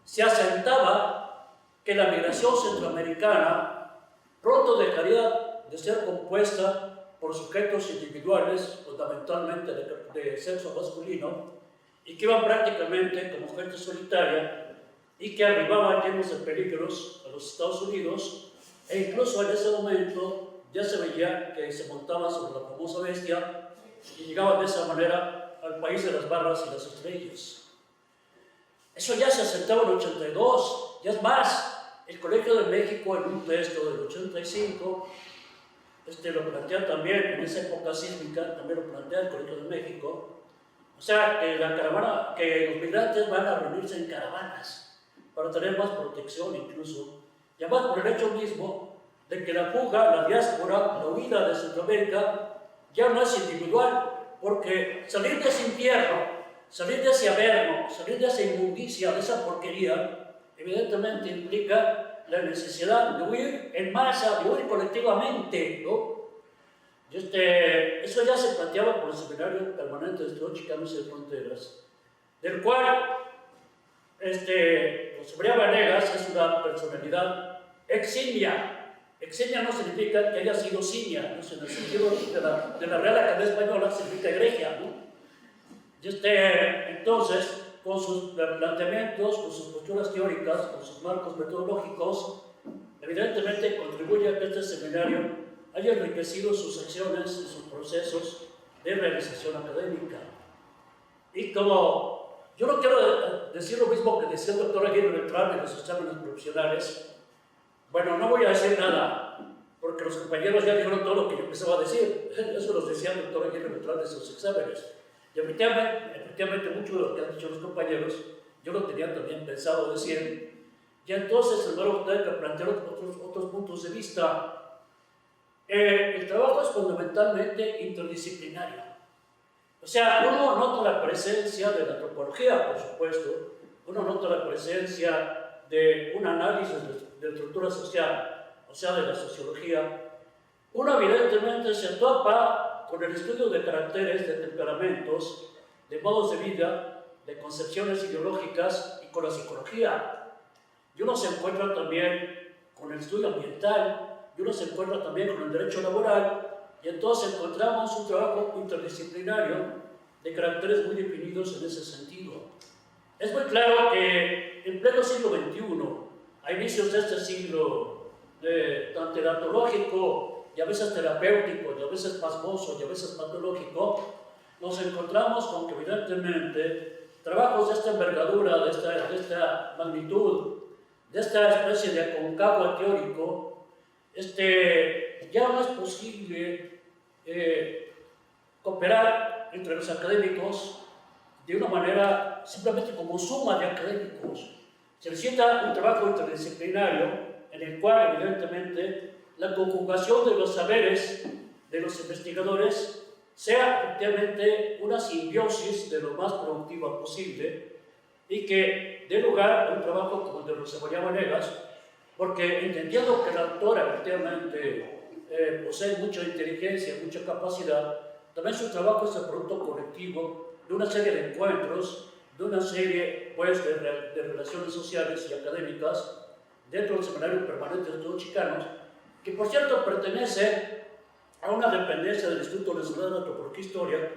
C: se asentaba que la migración centroamericana pronto dejaría de ser compuesta por sujetos individuales, fundamentalmente de sexo masculino, y que iban prácticamente como gente solitaria y que arribaban llenos de peligros a los Estados Unidos, e incluso en ese momento ya se veía que se montaban sobre la famosa bestia y llegaban de esa manera al país de las barras y las estrellas. Eso ya se asentaba en el 82, ya es más, el Colegio de México en un texto del 85, lo plantea también en esa época sísmica, también lo plantea el Colegio de México, o sea, que los migrantes van a reunirse en caravanas para tener más protección incluso, y además por el hecho mismo de que la fuga, la diáspora, la huida de Centroamérica ya no es individual, porque salir de ese infierno, salir de ese averno, salir de esa inmundicia, de esa porquería, evidentemente implica la necesidad de huir en masa, de huir colectivamente, ¿no? Y eso ya se planteaba por el Seminario Permanente de Estudios Chicanos y de Fronteras, del cual José María Vanegas es una personalidad eximia. Eximia no significa que haya sido simia, ¿no? En el sentido de la Real Academia Española significa egregia, ¿no? Y entonces, con sus planteamientos, con sus posturas teóricas, con sus marcos metodológicos, evidentemente contribuye a que este seminario haya enriquecido sus acciones y sus procesos de realización académica. Y como yo no quiero decir lo mismo que decía el doctor Aguirre Beltrán en los exámenes profesionales, bueno, no voy a decir nada, porque los compañeros ya dijeron todo lo que yo empezaba a decir. Eso los decía el doctor Aguirre Beltrán de sus exámenes. Y efectivamente, mucho de lo que han dicho los compañeros, yo lo tenía también pensado decir. Y entonces, hermano, usted que plantear otros puntos de vista. El trabajo es fundamentalmente interdisciplinario. O sea, uno nota la presencia de la antropología, por supuesto, uno nota la presencia de un análisis de estructura social, o sea, de la sociología. Uno evidentemente se topa con el estudio de caracteres, de temperamentos, de modos de vida, de concepciones ideológicas y con la psicología. Y uno se encuentra también con el estudio ambiental, y uno se encuentra también con el derecho laboral, y entonces encontramos un trabajo interdisciplinario de caracteres muy definidos en ese sentido. Es muy claro que en pleno siglo XXI, a inicios de este siglo, tan teratológico y a veces terapéutico, y a veces pasmoso, y a veces patológico, nos encontramos con que evidentemente trabajos de esta envergadura, de esta magnitud, de esta especie de aconcagua teórico, ya no es posible cooperar entre los académicos de una manera simplemente como suma de académicos. Se necesita un trabajo interdisciplinario en el cual, evidentemente, la conjugación de los saberes de los investigadores sea efectivamente una simbiosis de lo más productiva posible y que dé lugar a un trabajo como el de Rosa María Vanegas, porque entendiendo que la autora efectivamente posee mucha inteligencia, mucha capacidad, también su trabajo es el producto colectivo de una serie de encuentros, de una serie pues, de relaciones sociales y académicas dentro del Seminario Permanente de Estudios Chicanos, que por cierto pertenece a una dependencia del Instituto Nacional de Antropología e Historia,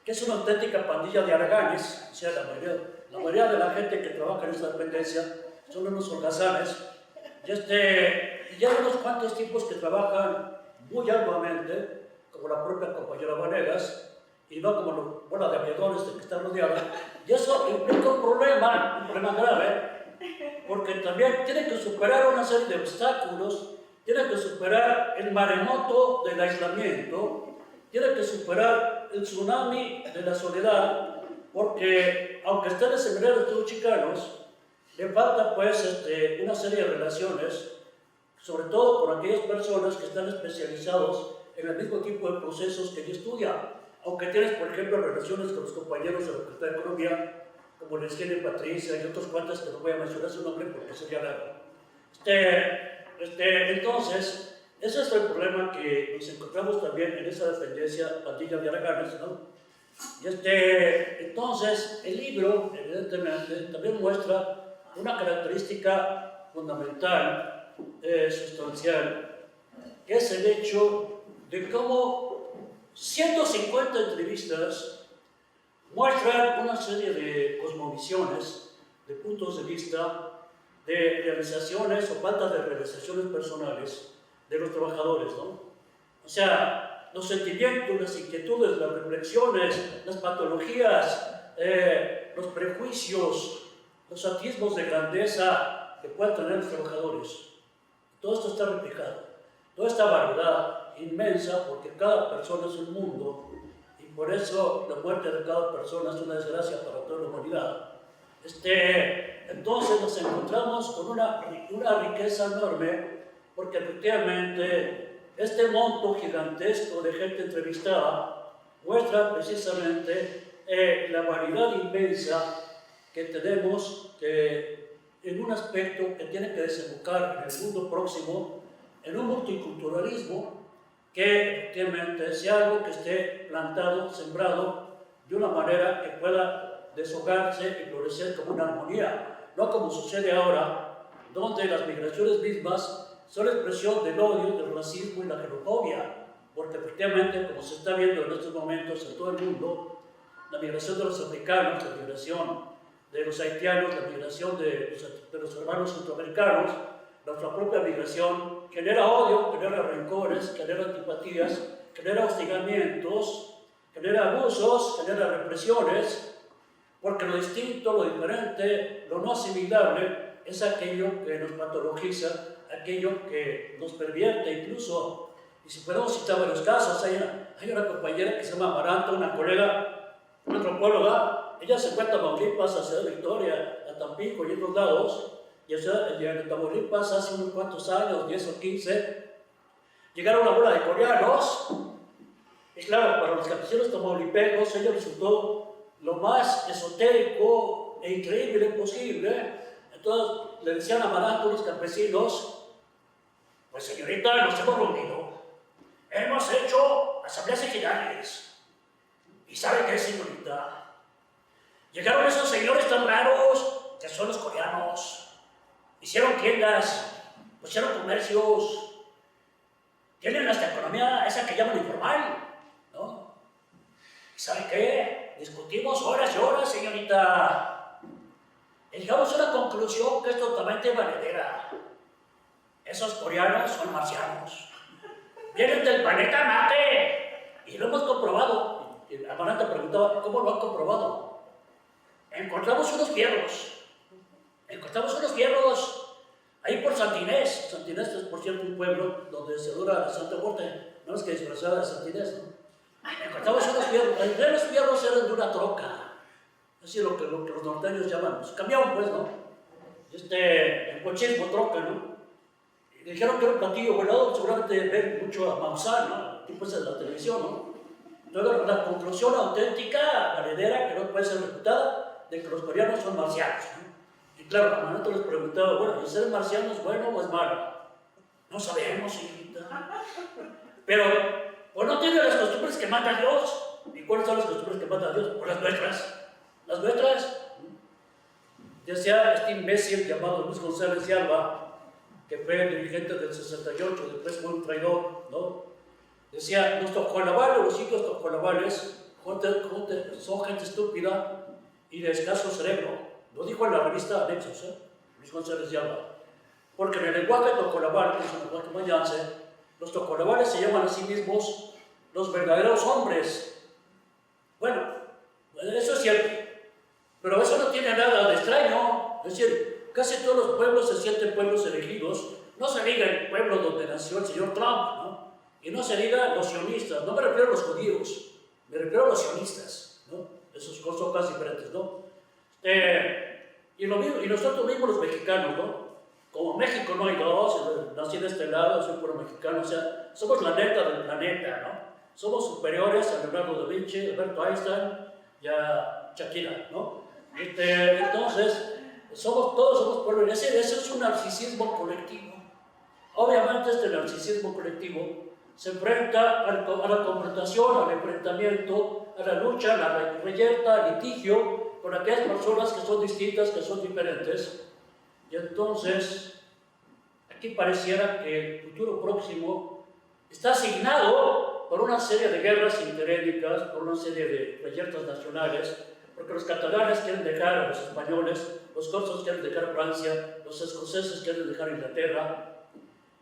C: que es una auténtica pandilla de haraganes, o sea, la mayoría de la gente que trabaja en esta dependencia son unos holgazanes, y ya hay unos cuantos tipos que trabajan muy arduamente, como la propia compañera Vanegas, y no como la bola de aviadores de que está rodeada, y eso implica un problema grave, porque también tiene que superar una serie de obstáculos, tiene que superar el maremoto del aislamiento, tiene que superar el tsunami de la soledad, porque aunque esté en el Seminario de Estudios Chicanos, le falta pues una serie de relaciones, sobre todo con aquellas personas que están especializados en el mismo tipo de procesos que ella estudia. Aunque tienes, por ejemplo, relaciones con los compañeros de la Facultad de Economía, como la Esquina Patricia y otros cuantos que no voy a mencionar su nombre porque sería largo. Entonces, ese es el problema que nos encontramos también en esa dependencia pandilla de haraganes, ¿no? Y entonces, el libro, evidentemente, también muestra una característica fundamental, sustancial, que es el hecho de cómo 150 entrevistas muestran una serie de cosmovisiones, de puntos de vista, de realizaciones o falta de realizaciones personales de los trabajadores, ¿no? O sea, los sentimientos, las inquietudes, las reflexiones, las patologías, los prejuicios, los atismos de grandeza que puedan tener los trabajadores. Todo esto está reflejado. Toda esta variedad inmensa, porque cada persona es un mundo, y por eso la muerte de cada persona es una desgracia para toda la humanidad. Entonces nos encontramos con una riqueza enorme, porque efectivamente este monto gigantesco de gente entrevistada muestra precisamente la variedad inmensa que tenemos en un aspecto que tiene que desembocar en el mundo próximo, en un multiculturalismo que efectivamente sea algo que esté plantado, sembrado, de una manera que pueda deshogarse y florecer como una armonía, no como sucede ahora, donde las migraciones mismas son expresión del odio, del racismo y la xenofobia, porque efectivamente, como se está viendo en estos momentos en todo el mundo, la migración de los africanos, la migración de los haitianos, la migración de los hermanos centroamericanos, nuestra propia migración genera odio, genera rencores, genera antipatías, genera hostigamientos, genera abusos, genera represiones, porque lo distinto, lo diferente, lo no asimilable es aquello que nos patologiza, aquello que nos pervierte incluso. Y si podemos citar varios casos, hay una compañera que se llama Amaranta, una colega, una antropóloga, ella se fue a Tamaulipas, a Ciudad Victoria, a Tampico y otros lados, y en Tamaulipas hace unos cuantos años, 10 o 15, llegaron una bola de coreanos, y claro, para los campesinos tamaulipecos ello resultó lo más esotérico e increíble posible. Entonces le decían a Amaranta a los campesinos: pues señorita, nos hemos reunido, hemos hecho asambleas generales, y ¿sabe qué, señorita? Llegaron esos señores tan raros que son los coreanos. Hicieron tiendas, pusieron comercios, tienen hasta economía esa que llaman informal, ¿no? ¿Y sabe qué? Discutimos horas y horas, señorita. Y llegamos a una conclusión que es totalmente valedera. Esos coreanos son marcianos. Vienen del planeta Marte. Y lo hemos comprobado. Y Amaranta preguntaba: ¿cómo lo han comprobado? Encontramos unos fierros ahí por Santinés. Santinés es, por cierto, un pueblo donde se adora la Santa Muerte, no es que disfrazada de Santinés, ¿no? Encontramos unos fierros. Los primeros fierros eran de una troca, así lo que los norteños llaman, pues cambiaban, pues, ¿no? el cochismo troca, ¿no? Y dijeron que era un platillo volado, seguramente ven mucho a Maussan, ¿no? Tipo esa de la televisión, ¿no? Entonces, la conclusión auténtica, valedera, que no puede ser refutada, de que los coreanos son marcianos, ¿no? Y claro, la manito les preguntaba, bueno, ¿y ser marciano es bueno o es malo? No sabemos, hijita. Pero, pues no tiene las costumbres que mata Dios. ¿Y cuáles son las costumbres que mata Dios? Pues las nuestras. Las nuestras. Decía este imbécil llamado Luis González de Alba, que fue dirigente del 68, después fue un traidor, ¿no? Decía, los tojolabales, los hijos tojolabales, son gente estúpida y de escaso cerebro. Lo dijo en la revista Nexos, Luis González de Alba. Porque en el lenguaje tojolabal, que es un lenguaje mayanse, los tojolabales se llaman a sí mismos los verdaderos hombres. Bueno, eso es cierto, pero eso no tiene nada de extraño. Es decir, casi todos los pueblos se sienten pueblos elegidos. No se diga el pueblo donde nació el señor Trump, ¿no? Y no se diga los sionistas. No me refiero a los judíos, me refiero a los sionistas, ¿no? Esos son cosas diferentes, ¿no? Y nosotros mismos los mexicanos, ¿no? Como México no hay dos, nací de este lado, soy puro mexicano, o sea, somos la neta del planeta, ¿no? Somos superiores a Leonardo da Vinci, Alberto Einstein y a Shakira, ¿no? Entonces, todos somos pueblo, ese es un narcisismo colectivo. Obviamente este narcisismo colectivo se enfrenta a la confrontación, al enfrentamiento, a la lucha, a la reyerta, al litigio con aquellas personas que son distintas, que son diferentes. Y entonces, aquí pareciera que el futuro próximo está asignado por una serie de guerras interétnicas, por una serie de reyertas nacionales, porque los catalanes quieren dejar a los españoles, los corsos quieren dejar a Francia, los escoceses quieren dejar a Inglaterra,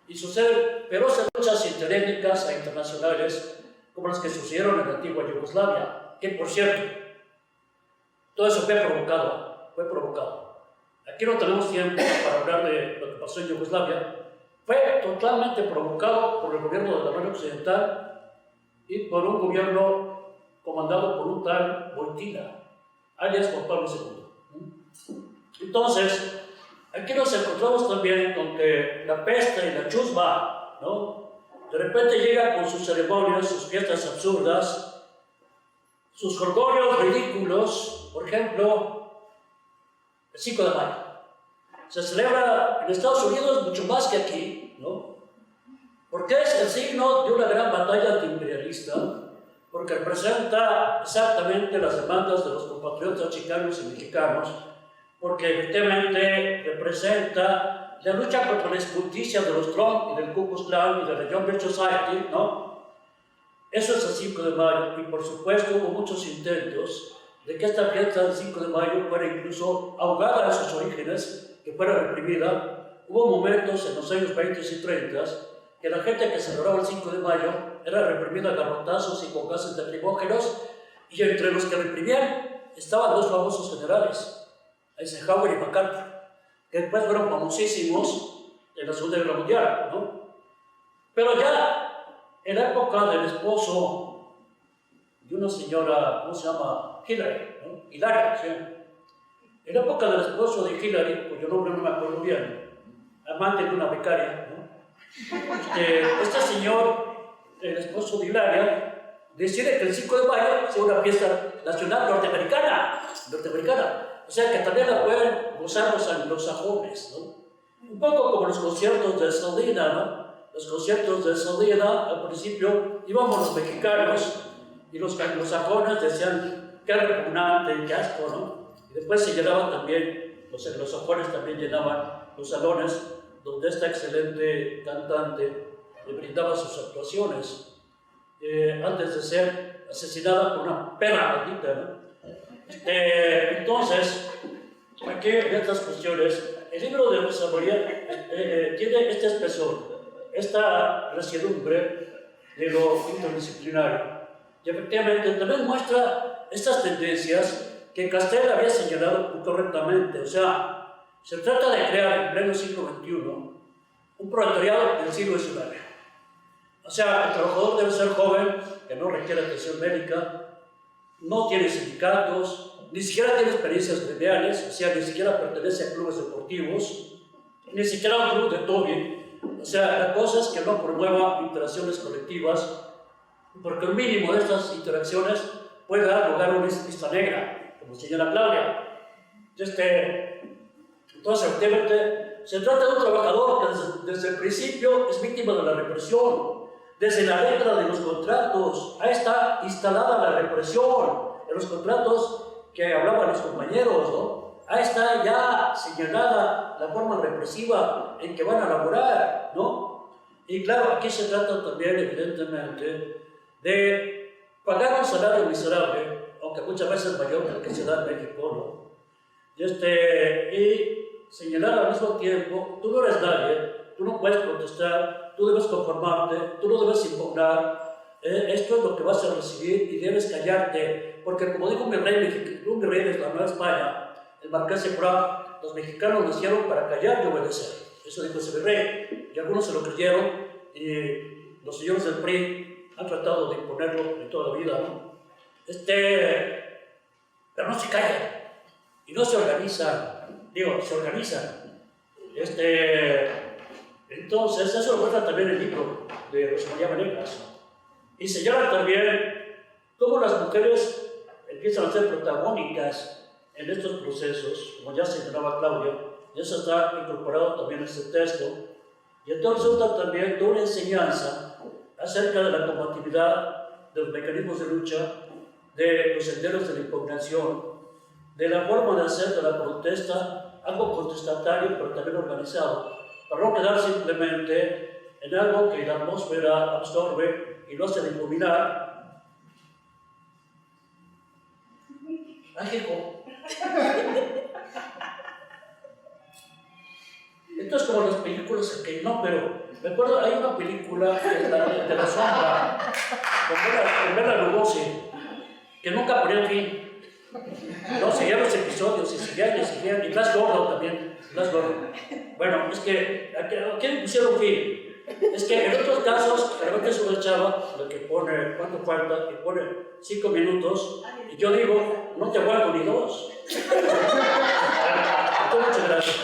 C: y suceden ferozes luchas interétnicas e internacionales, como las que sucedieron en la antigua Yugoslavia, que por cierto, todo eso fue provocado. Aquí no tenemos tiempo para hablar de lo que pasó en Yugoslavia. Fue totalmente provocado por el gobierno de la Alemania Occidental y por un gobierno comandado por un tal Wojtyła, alias Juan Pablo II. Entonces, aquí nos encontramos también con que la peste y la chusma, ¿no? De repente llega con sus ceremonias, sus fiestas absurdas, sus jolgorios ridículos. Por ejemplo, el 5 de mayo. Se celebra en Estados Unidos mucho más que aquí, ¿no? Porque es el signo de una gran batalla antiimperialista, porque representa exactamente las demandas de los compatriotas chicanos y mexicanos, porque efectivamente representa la lucha contra la injusticia de los Trump y del Ku Klux Klan y de la Young Birch Society, ¿no? Eso es el 5 de mayo, y por supuesto hubo muchos intentos de que esta fiesta del 5 de mayo fuera incluso ahogada en sus orígenes, que fuera reprimida. Hubo momentos en los años 20 y 30 que la gente que celebraba el 5 de mayo era reprimida a garrotazos y con gases lacrimógenos, y entre los que reprimían estaban dos famosos generales, Eisenhower y MacArthur, que después fueron famosísimos en la Segunda Guerra Mundial, ¿no? Pero ya en la época del esposo de una señora, ¿cómo se llama? Hillary, ¿no? Hilaria, ¿sí? En la época del esposo de Hillary, cuyo nombre no me acuerdo bien, amante de una becaria, ¿no? Este señor, el esposo de Hilaria, decide que el 5 de mayo sea una fiesta nacional norteamericana. O sea, que también la pueden gozar los anglosajones, ¿no? Un poco como los conciertos de Salinas, ¿no? Los conciertos de Salinas, al principio íbamos los mexicanos y los anglosajones decían qué repugnante, qué asco, ¿no? Y después se llenaban también, los anglosajones también llenaban los salones donde esta excelente cantante le brindaba sus actuaciones antes de ser asesinada por una perra maldita, ¿no? Entonces, aquí en estas cuestiones, el libro de Rosa María tiene este espesor, esta resiedumbre de lo interdisciplinario. Y efectivamente también muestra estas tendencias que Castel había señalado correctamente. O sea, se trata de crear en pleno siglo XXI un proletariado del siglo XIX. O sea, el trabajador debe ser joven, que no requiere atención médica, no tiene sindicatos, ni siquiera tiene experiencias gremiales, o sea, ni siquiera pertenece a clubes deportivos, ni siquiera a un club de Toby. O sea, la cosa es que no promueva interacciones colectivas, porque el mínimo de estas interacciones puede dar lugar a una lista negra, como señala Claudia. Entonces, efectivamente, se trata de un trabajador que desde el principio es víctima de la represión. Desde la letra de los contratos, ahí está instalada la represión, en los contratos que hablaban los compañeros, ¿no? Ahí está ya señalada la forma represiva en que van a laborar, ¿no? Y claro, aquí se trata también, evidentemente, de pagar un salario miserable, aunque muchas veces mayor que el que se da en México, ¿no? Y señalar al mismo tiempo, tú no eres nadie, tú no puedes protestar, tú debes conformarte, tú no debes impugnar, esto es lo que vas a recibir y debes callarte, porque como dijo un virrey de la Nueva España, el Marqués de Prat, los mexicanos nacieron para callar y obedecer. Eso dijo ese virrey, y algunos se lo creyeron, y los señores del PRI han tratado de imponerlo en toda la vida, ¿no? Pero no se callan, y no se organizan, se organizan. Entonces, eso lo muestra también el libro de Rosa María Venegas. Y señala también cómo las mujeres empiezan a ser protagónicas en estos procesos, como ya señalaba Claudia, y eso está incorporado también en este texto. Y entonces resulta también de una enseñanza acerca de la combatividad de los mecanismos de lucha, de los senderos de la impugnación, de la forma de hacer de la protesta algo contestatario, pero también organizado, para no quedar simplemente en algo que la atmósfera absorbe y lo hace difuminar. Mágico. Esto es como las películas que no, pero me acuerdo, hay una película de la sombra con Bela Lugosi que nunca ponía fin. No, seguían los episodios y seguían, y Blas Gordon también, Blas Gordon. Bueno, es que aquí le pusieron fin. Es que en otros casos, de repente es una chava la que pone cuánto falta y pone 5 minutos, y yo digo, no te aguanto ni 2. Muchas gracias.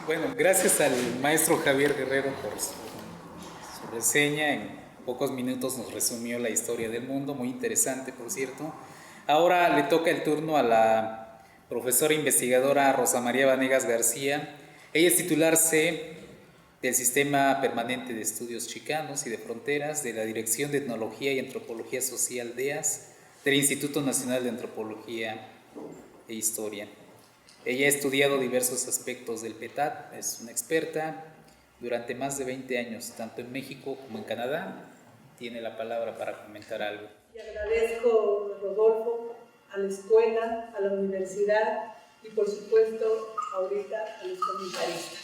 A: Bueno, gracias al maestro Javier Guerrero por su reseña. En pocos minutos nos resumió la historia del mundo, muy interesante, por cierto. Ahora le toca el turno a la profesora investigadora Rosa María Vanegas García. Ella es titular C del Sistema Permanente de Estudios Chicanos y de Fronteras, de la Dirección de Etnología y Antropología Social DEAS, del Instituto Nacional de Antropología e Historia. Ella ha estudiado diversos aspectos del PETAT, es una experta durante más de 20 años, tanto en México como en Canadá. Tiene la palabra para comentar algo.
D: Y agradezco, Rodolfo, a la escuela, a la universidad y por supuesto ahorita a los comentaristas.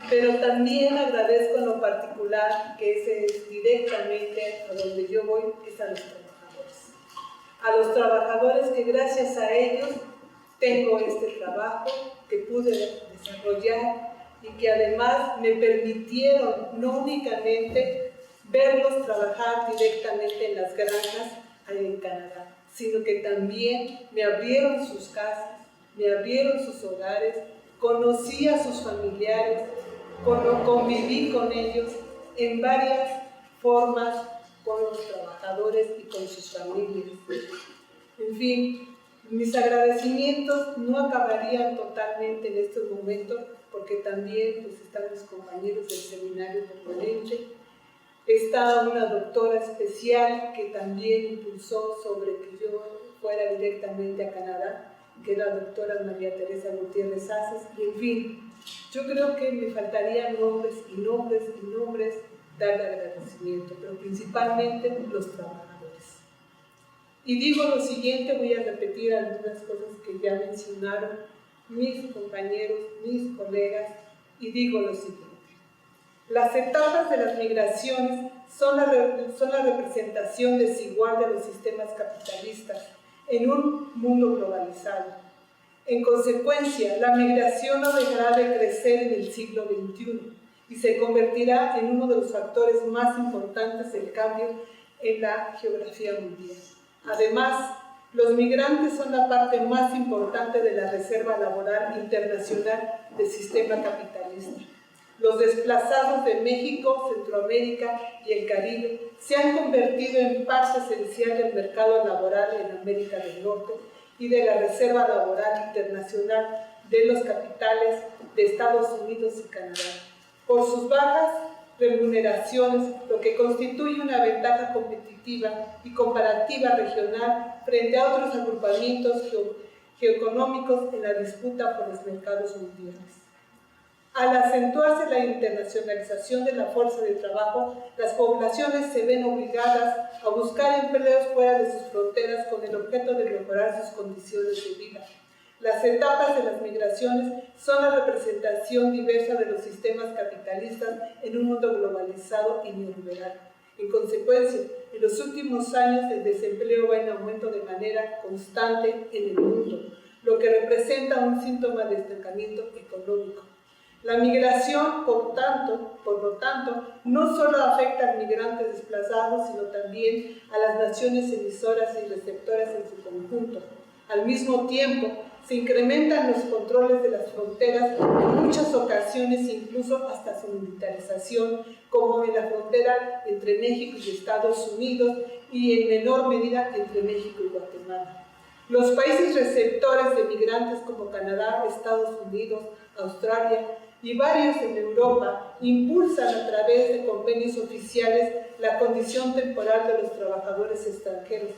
D: Pero también agradezco en lo particular que es directamente a donde yo voy, es a los trabajadores. A los trabajadores que gracias a ellos tengo este trabajo que pude desarrollar y que además me permitieron no únicamente verlos trabajar directamente en las granjas en Canadá, sino que también me abrieron sus casas, me abrieron sus hogares, conocí a sus familiares, conviví con ellos en varias formas con los trabajadores y con sus familias. En fin, mis agradecimientos no acabarían totalmente en estos momentos porque también pues, están mis compañeros del seminario permanente. Está una doctora especial que también impulsó sobre que yo fuera directamente a Canadá, que es la doctora María Teresa Gutiérrez Aces, y en fin, yo creo que me faltarían nombres y nombres y nombres darle agradecimiento, pero principalmente los trabajadores. Y digo lo siguiente, voy a repetir algunas cosas que ya mencionaron mis compañeros, mis colegas, y digo lo siguiente. Las etapas de las migraciones son la representación desigual de los sistemas capitalistas en un mundo globalizado. En consecuencia, la migración no dejará de crecer en el siglo XXI y se convertirá en uno de los factores más importantes del cambio en la geografía mundial. Además, Los migrantes son la parte más importante de la reserva laboral internacional del sistema capitalista. Los desplazados de México, Centroamérica y el Caribe se han convertido en parte esencial del mercado laboral en América del Norte y de la reserva laboral internacional de los capitales de Estados Unidos y Canadá. Por sus bajas remuneraciones, lo que constituye una ventaja competitiva y comparativa regional frente a otros agrupamientos geoeconómicos en la disputa por los mercados mundiales. Al acentuarse la internacionalización de la fuerza de trabajo, las poblaciones se ven obligadas a buscar empleos fuera de sus fronteras con el objeto de mejorar sus condiciones de vida. Las etapas de las migraciones son la representación diversa de los sistemas capitalistas en un mundo globalizado y neoliberal. En consecuencia, en los últimos años el desempleo va en aumento de manera constante en el mundo, lo que representa un síntoma de estancamiento económico. La migración, por lo tanto, no solo afecta a migrantes desplazados, sino también a las naciones emisoras y receptoras en su conjunto. Al mismo tiempo, se incrementan los controles de las fronteras, en muchas ocasiones incluso hasta su militarización, como en la frontera entre México y Estados Unidos y en menor medida entre México y Guatemala. Los países receptores de migrantes como Canadá, Estados Unidos, Australia y varios en Europa impulsan a través de convenios oficiales la condición temporal de los trabajadores extranjeros.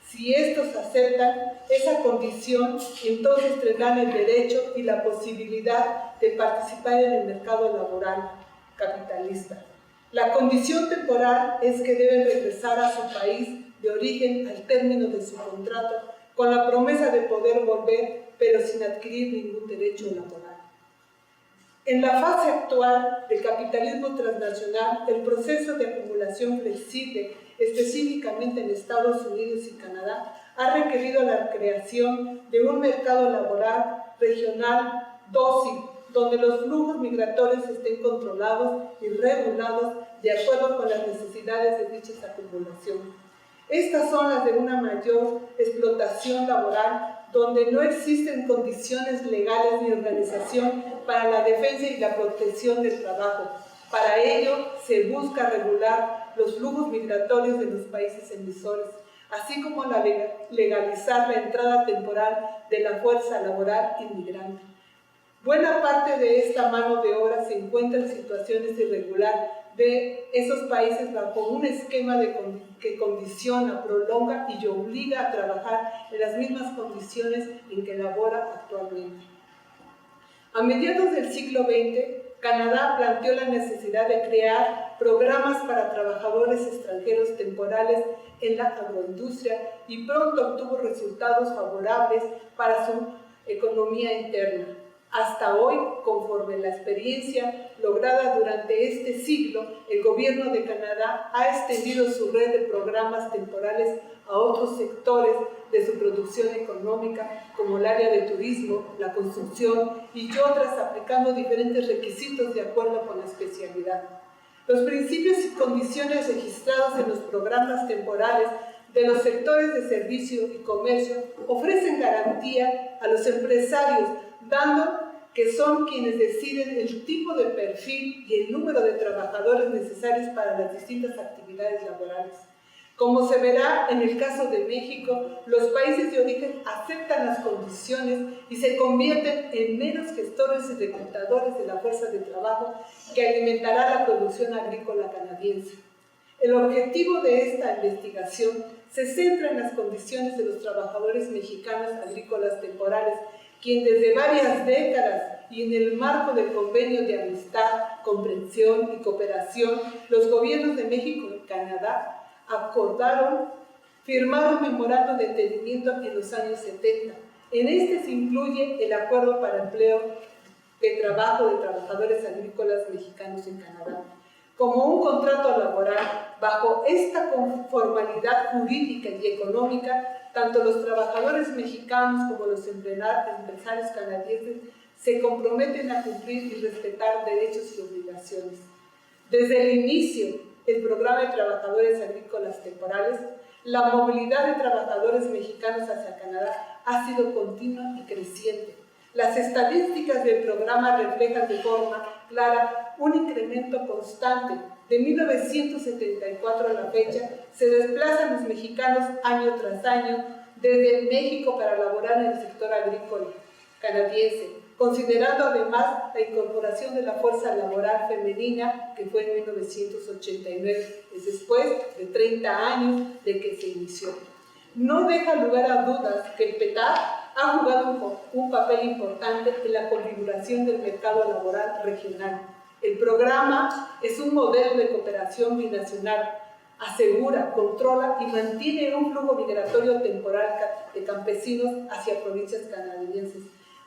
D: Si estos aceptan esa condición, entonces tendrán el derecho y la posibilidad de participar en el mercado laboral capitalista. La condición temporal es que deben regresar a su país de origen al término de su contrato, con la promesa de poder volver, pero sin adquirir ningún derecho laboral. En la fase actual del capitalismo transnacional, el proceso de acumulación flexible, específicamente en Estados Unidos y Canadá, ha requerido la creación de un mercado laboral regional dócil, donde los flujos migratorios estén controlados y regulados de acuerdo con las necesidades de dichas acumulaciones. Estas son las de una mayor explotación laboral, donde no existen condiciones legales ni organización para la defensa y la protección del trabajo. Para ello, se busca regular los flujos migratorios de los países emisores, así como legalizar la entrada temporal de la fuerza laboral inmigrante. Buena parte de esta mano de obra se encuentra en situaciones irregulares de esos países bajo un esquema que condiciona, prolonga y obliga a trabajar en las mismas condiciones en que labora actualmente. A mediados del siglo XX, Canadá planteó la necesidad de crear programas para trabajadores extranjeros temporales en la agroindustria y pronto obtuvo resultados favorables para su economía interna. Hasta hoy, conforme la experiencia lograda durante este siglo, el gobierno de Canadá ha extendido su red de programas temporales a otros sectores de su producción económica, como el área de turismo, la construcción y otras, aplicando diferentes requisitos de acuerdo con la especialidad. Los principios y condiciones registrados en los programas temporales de los sectores de servicio y comercio ofrecen garantía a los empresarios, dando que son quienes deciden el tipo de perfil y el número de trabajadores necesarios para las distintas actividades laborales. Como se verá en el caso de México, los países de origen aceptan las condiciones y se convierten en meros gestores y reclutadores de la fuerza de trabajo que alimentará la producción agrícola canadiense. El objetivo de esta investigación se centra en las condiciones de los trabajadores mexicanos agrícolas temporales, quien desde varias décadas y en el marco del convenio de amistad, comprensión y cooperación, los gobiernos de México y Canadá firmaron memorando de entendimiento en los años 70. En este se incluye el Acuerdo para Empleo de Trabajo de Trabajadores Agrícolas Mexicanos en Canadá. Como un contrato laboral, bajo esta conformalidad jurídica y económica, tanto los trabajadores mexicanos como los empresarios canadienses se comprometen a cumplir y respetar derechos y obligaciones. Desde el inicio, el programa de trabajadores agrícolas temporales La movilidad de trabajadores mexicanos hacia Canadá ha sido continua y creciente. Las estadísticas del programa reflejan de forma clara un incremento constante. De 1974 a la fecha, se desplazan los mexicanos año tras año desde México para laborar en el sector agrícola canadiense, considerando además la incorporación de la fuerza laboral femenina, que fue en 1989, es después de 30 años de que se inició. No deja lugar a dudas que el PETAD ha jugado un papel importante en la configuración del mercado laboral regional. El programa es un modelo de cooperación binacional, asegura, controla y mantiene un flujo migratorio temporal de campesinos hacia provincias canadienses.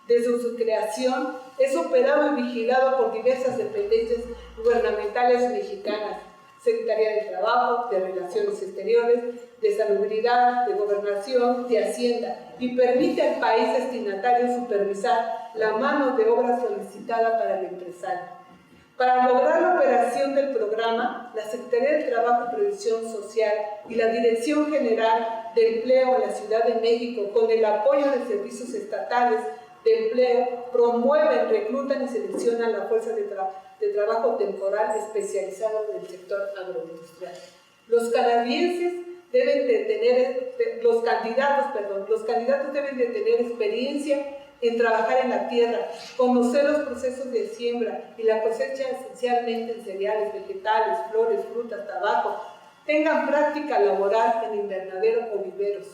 D: Desde su creación es operado y vigilado por diversas dependencias gubernamentales mexicanas, Secretaría de Trabajo, de Relaciones Exteriores, de Salubridad, de Gobernación, de Hacienda, y permite al país destinatario supervisar la mano de obra solicitada para el empresario. Para lograr la operación del programa, la Secretaría de Trabajo y Previsión Social y la Dirección General de Empleo en la Ciudad de México, con el apoyo de servicios estatales de empleo, promueven, reclutan y seleccionan la fuerza de trabajo temporal especializada del sector agroindustrial. Los canadienses deben de tener, los candidatos deben de tener experiencia en trabajar en la tierra, conocer los procesos de siembra y la cosecha esencialmente en cereales, vegetales, flores, frutas, tabaco, tengan práctica laboral en invernadero o viveros.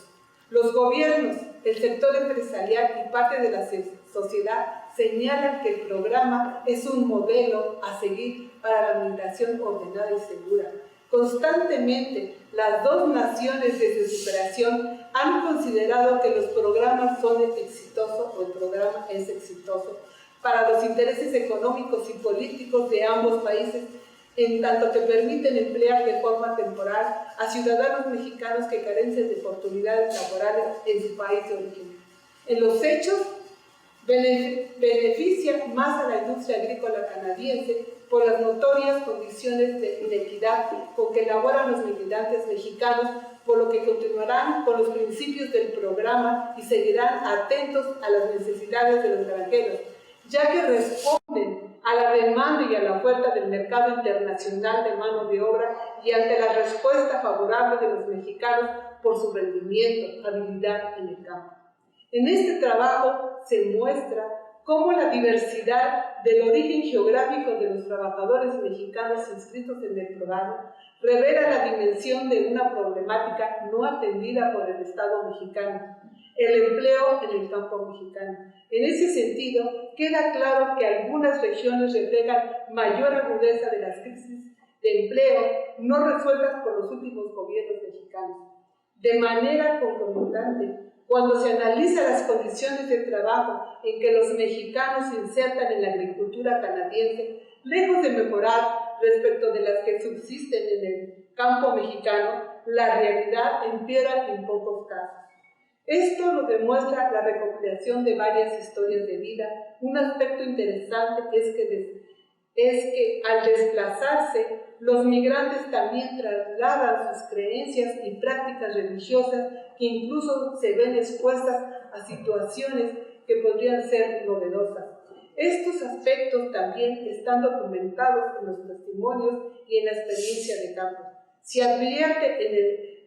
D: Los gobiernos, el sector empresarial y parte de la sociedad señalan que el programa es un modelo a seguir para la migración ordenada y segura. Constantemente, las dos naciones desde su creación han considerado que los programas son exitosos o el programa es exitoso para los intereses económicos y políticos de ambos países, en tanto que permiten emplear de forma temporal a ciudadanos mexicanos que carecen de oportunidades laborales en su país de origen. En los hechos, beneficia más a la industria agrícola canadiense por las notorias condiciones de inequidad con que laboran los migrantes mexicanos, por lo que continuarán con los principios del programa y seguirán atentos a las necesidades de los granjeros, ya que responden a la demanda y a la oferta del mercado internacional de mano de obra y ante la respuesta favorable de los mexicanos por su rendimiento, habilidad en el campo. En este trabajo se muestra cómo la diversidad del origen geográfico de los trabajadores mexicanos inscritos en el programa revela la dimensión de una problemática no atendida por el Estado mexicano, el empleo en el campo mexicano. En ese sentido, queda claro que algunas regiones reflejan mayor agudeza de las crisis de empleo no resueltas por los últimos gobiernos mexicanos. De manera concomitante, cuando se analizan las condiciones de trabajo en que los mexicanos se insertan en la agricultura canadiense, lejos de mejorar respecto de las que subsisten en el campo mexicano, la realidad empeora en pocos casos. Esto lo demuestra la recopilación de varias historias de vida. Un aspecto interesante es que al desplazarse, los migrantes también trasladan sus creencias y prácticas religiosas que incluso se ven expuestas a situaciones que podrían ser novedosas. Estos aspectos también están documentados en los testimonios y en la experiencia de campo. Se advierte en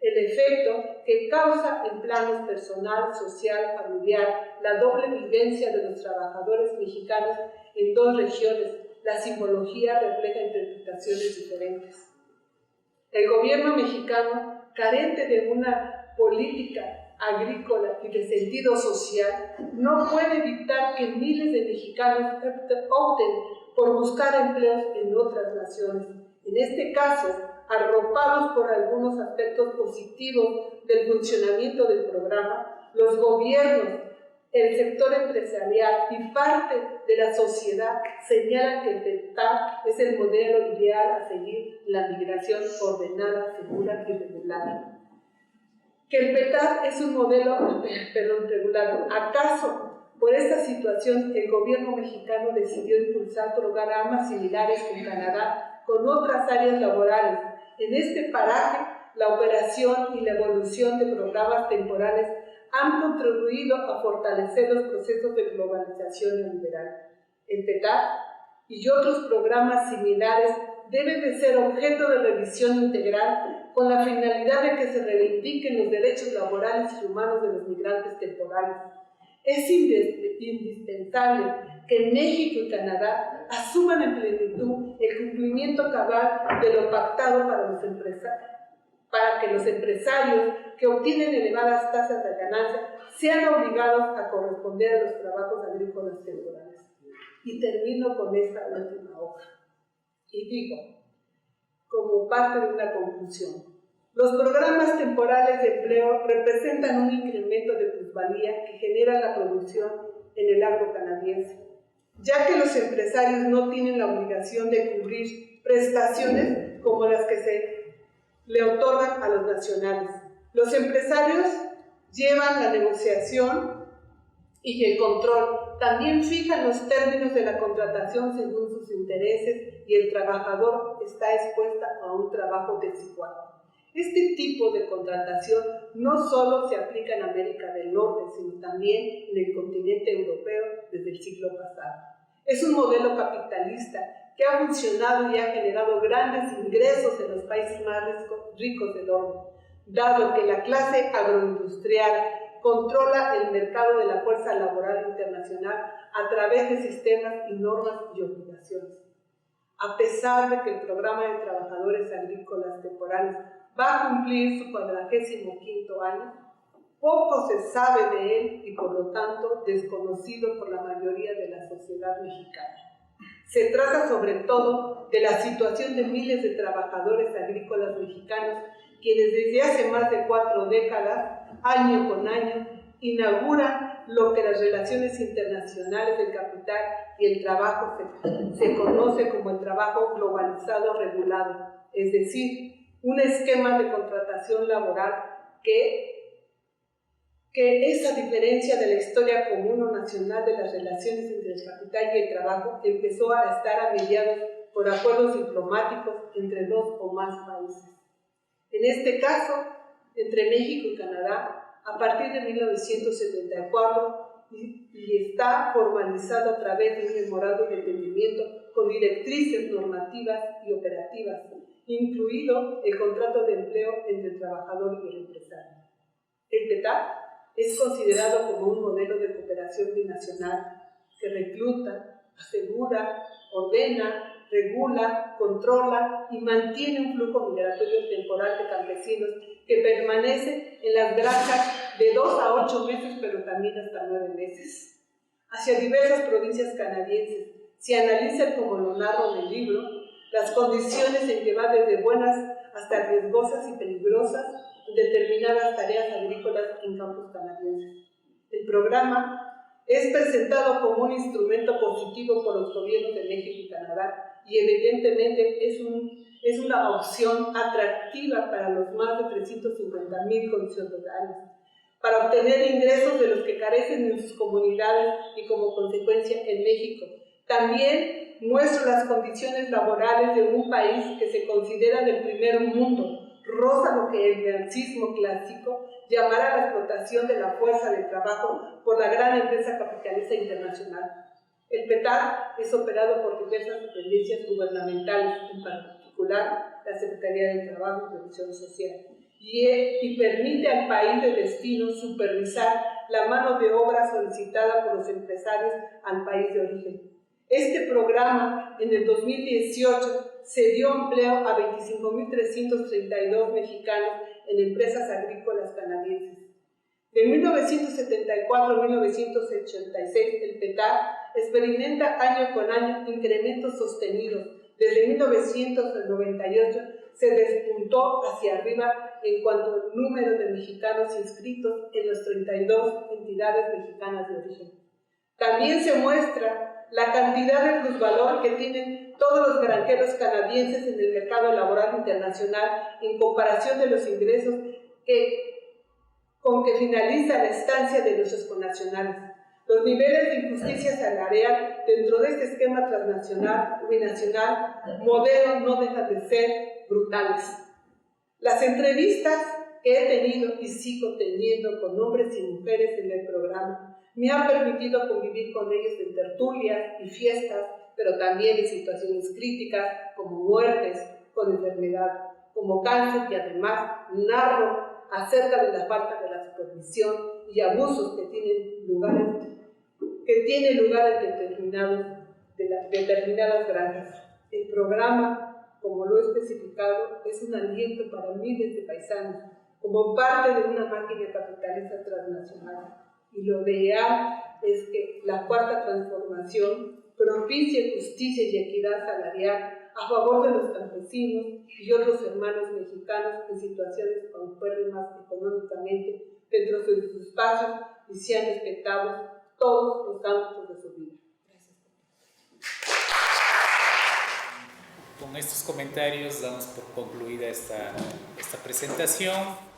D: el efecto que causa en planos personal, social, familiar, la doble vivencia de los trabajadores mexicanos en dos regiones. La simbología refleja interpretaciones diferentes. El gobierno mexicano, carente de una política agrícola y de sentido social, no puede evitar que miles de mexicanos opten por buscar empleos en otras naciones. En este caso, arropados por algunos aspectos positivos del funcionamiento del programa, los gobiernos, el sector empresarial y parte de la sociedad señalan que el PETAD es el modelo ideal a seguir la migración ordenada, segura y regulada. Que el PETAD es un modelo regulado. ¿Acaso por esta situación el gobierno mexicano decidió impulsar programas similares con Canadá, con otras áreas laborales? En este paraje la operación y la evolución de programas temporales han contribuido a fortalecer los procesos de globalización neoliberal. El PETAD y otros programas similares deben de ser objeto de revisión integral con la finalidad de que se reivindiquen los derechos laborales y humanos de los migrantes temporales. Es indispensable que México y Canadá asuman en plenitud el cumplimiento cabal de lo pactado para que los empresarios que obtienen elevadas tasas de ganancia sean obligados a corresponder a los trabajos agrícolas temporales. Y termino con esta última hoja. Y digo, como parte de una conclusión, los programas temporales de empleo representan un incremento de plusvalía que genera la producción en el agro canadiense, ya que los empresarios no tienen la obligación de cubrir prestaciones como las que se le otorgan a los nacionales. Los empresarios llevan la negociación y el control, también fijan los términos de la contratación según sus intereses y el trabajador está expuesto a un trabajo desigual. Este tipo de contratación no solo se aplica en América del Norte, sino también en el continente europeo desde el siglo pasado. Es un modelo capitalista que ha funcionado y ha generado grandes ingresos en los países más ricos del orbe, dado que la clase agroindustrial controla el mercado de la fuerza laboral internacional a través de sistemas y normas y obligaciones. A pesar de que el programa de trabajadores agrícolas temporales va a cumplir su 45º año, poco se sabe de él y por lo tanto desconocido por la mayoría de la sociedad mexicana. Se trata sobre todo de la situación de miles de trabajadores agrícolas mexicanos quienes desde hace más de 4 décadas, año con año, inauguran lo que las relaciones internacionales del capital y el trabajo se conoce como el trabajo globalizado regulado, es decir, un esquema de contratación laboral que esa diferencia de la historia común o nacional de las relaciones entre el capital y el trabajo empezó a estar mediados por acuerdos diplomáticos entre 2 o más países. En este caso, entre México y Canadá, a partir de 1974, y está formalizado a través de un memorando de entendimiento con directrices normativas y operativas, incluido el contrato de empleo entre el trabajador y el empresario. El PETAD es considerado como un modelo de cooperación binacional que recluta, asegura, ordena, regula, controla y mantiene un flujo migratorio temporal de campesinos que permanece en las granjas de 2 a 8 meses, pero también hasta 9 meses, hacia diversas provincias canadienses. Si analizan, como lo narro en el libro, las condiciones en que va desde buenas hasta riesgosas y peligrosas en determinadas tareas agrícolas en campos canadienses. El programa es presentado como un instrumento positivo por los gobiernos de México y Canadá y evidentemente es una opción atractiva para los más de 350,000 conciudadanos para obtener ingresos de los que carecen en sus comunidades y como consecuencia en México. También muestra las condiciones laborales de un país que se considera del primer mundo, roza lo que el marxismo clásico llamará la explotación de la fuerza de trabajo por la gran empresa capitalista internacional. El PETAD es operado por diversas dependencias gubernamentales, en particular la Secretaría del Trabajo y Previsión Social, y permite al país de destino supervisar la mano de obra solicitada por los empresarios al país de origen. Este programa, en el 2018, se dio empleo a 25,332 mexicanos en empresas agrícolas canadienses. De 1974 a 1986, el PETAD experimenta año con año incrementos sostenidos. Desde 1998 se despuntó hacia arriba en cuanto al número de mexicanos inscritos en las 32 entidades mexicanas de origen. También se muestra la cantidad de plusvalor que tienen todos los granjeros canadienses en el mercado laboral internacional en comparación de los ingresos con que finaliza la estancia de nuestros connacionales. Los niveles de injusticia salarial dentro de este esquema transnacional, binacional, modelo no dejan de ser brutales. Las entrevistas que he tenido y sigo teniendo con hombres y mujeres en el programa me han permitido convivir con ellos en tertulias y fiestas, pero también en situaciones críticas como muertes con enfermedad, como cáncer, y además narro acerca de la falta de la supervisión y abusos que tienen lugar en determinadas granjas. El programa, como lo he especificado, es un aliento para miles de paisanos, como parte de una máquina capitalista transnacional. Y lo ideal es que la cuarta transformación propicie justicia y equidad salarial a favor de los campesinos y otros hermanos mexicanos en situaciones paupérrimas económicamente dentro de sus espacios y sean respetados todos los ámbitos de su vida. Gracias.
A: Con estos comentarios damos por concluida esta presentación.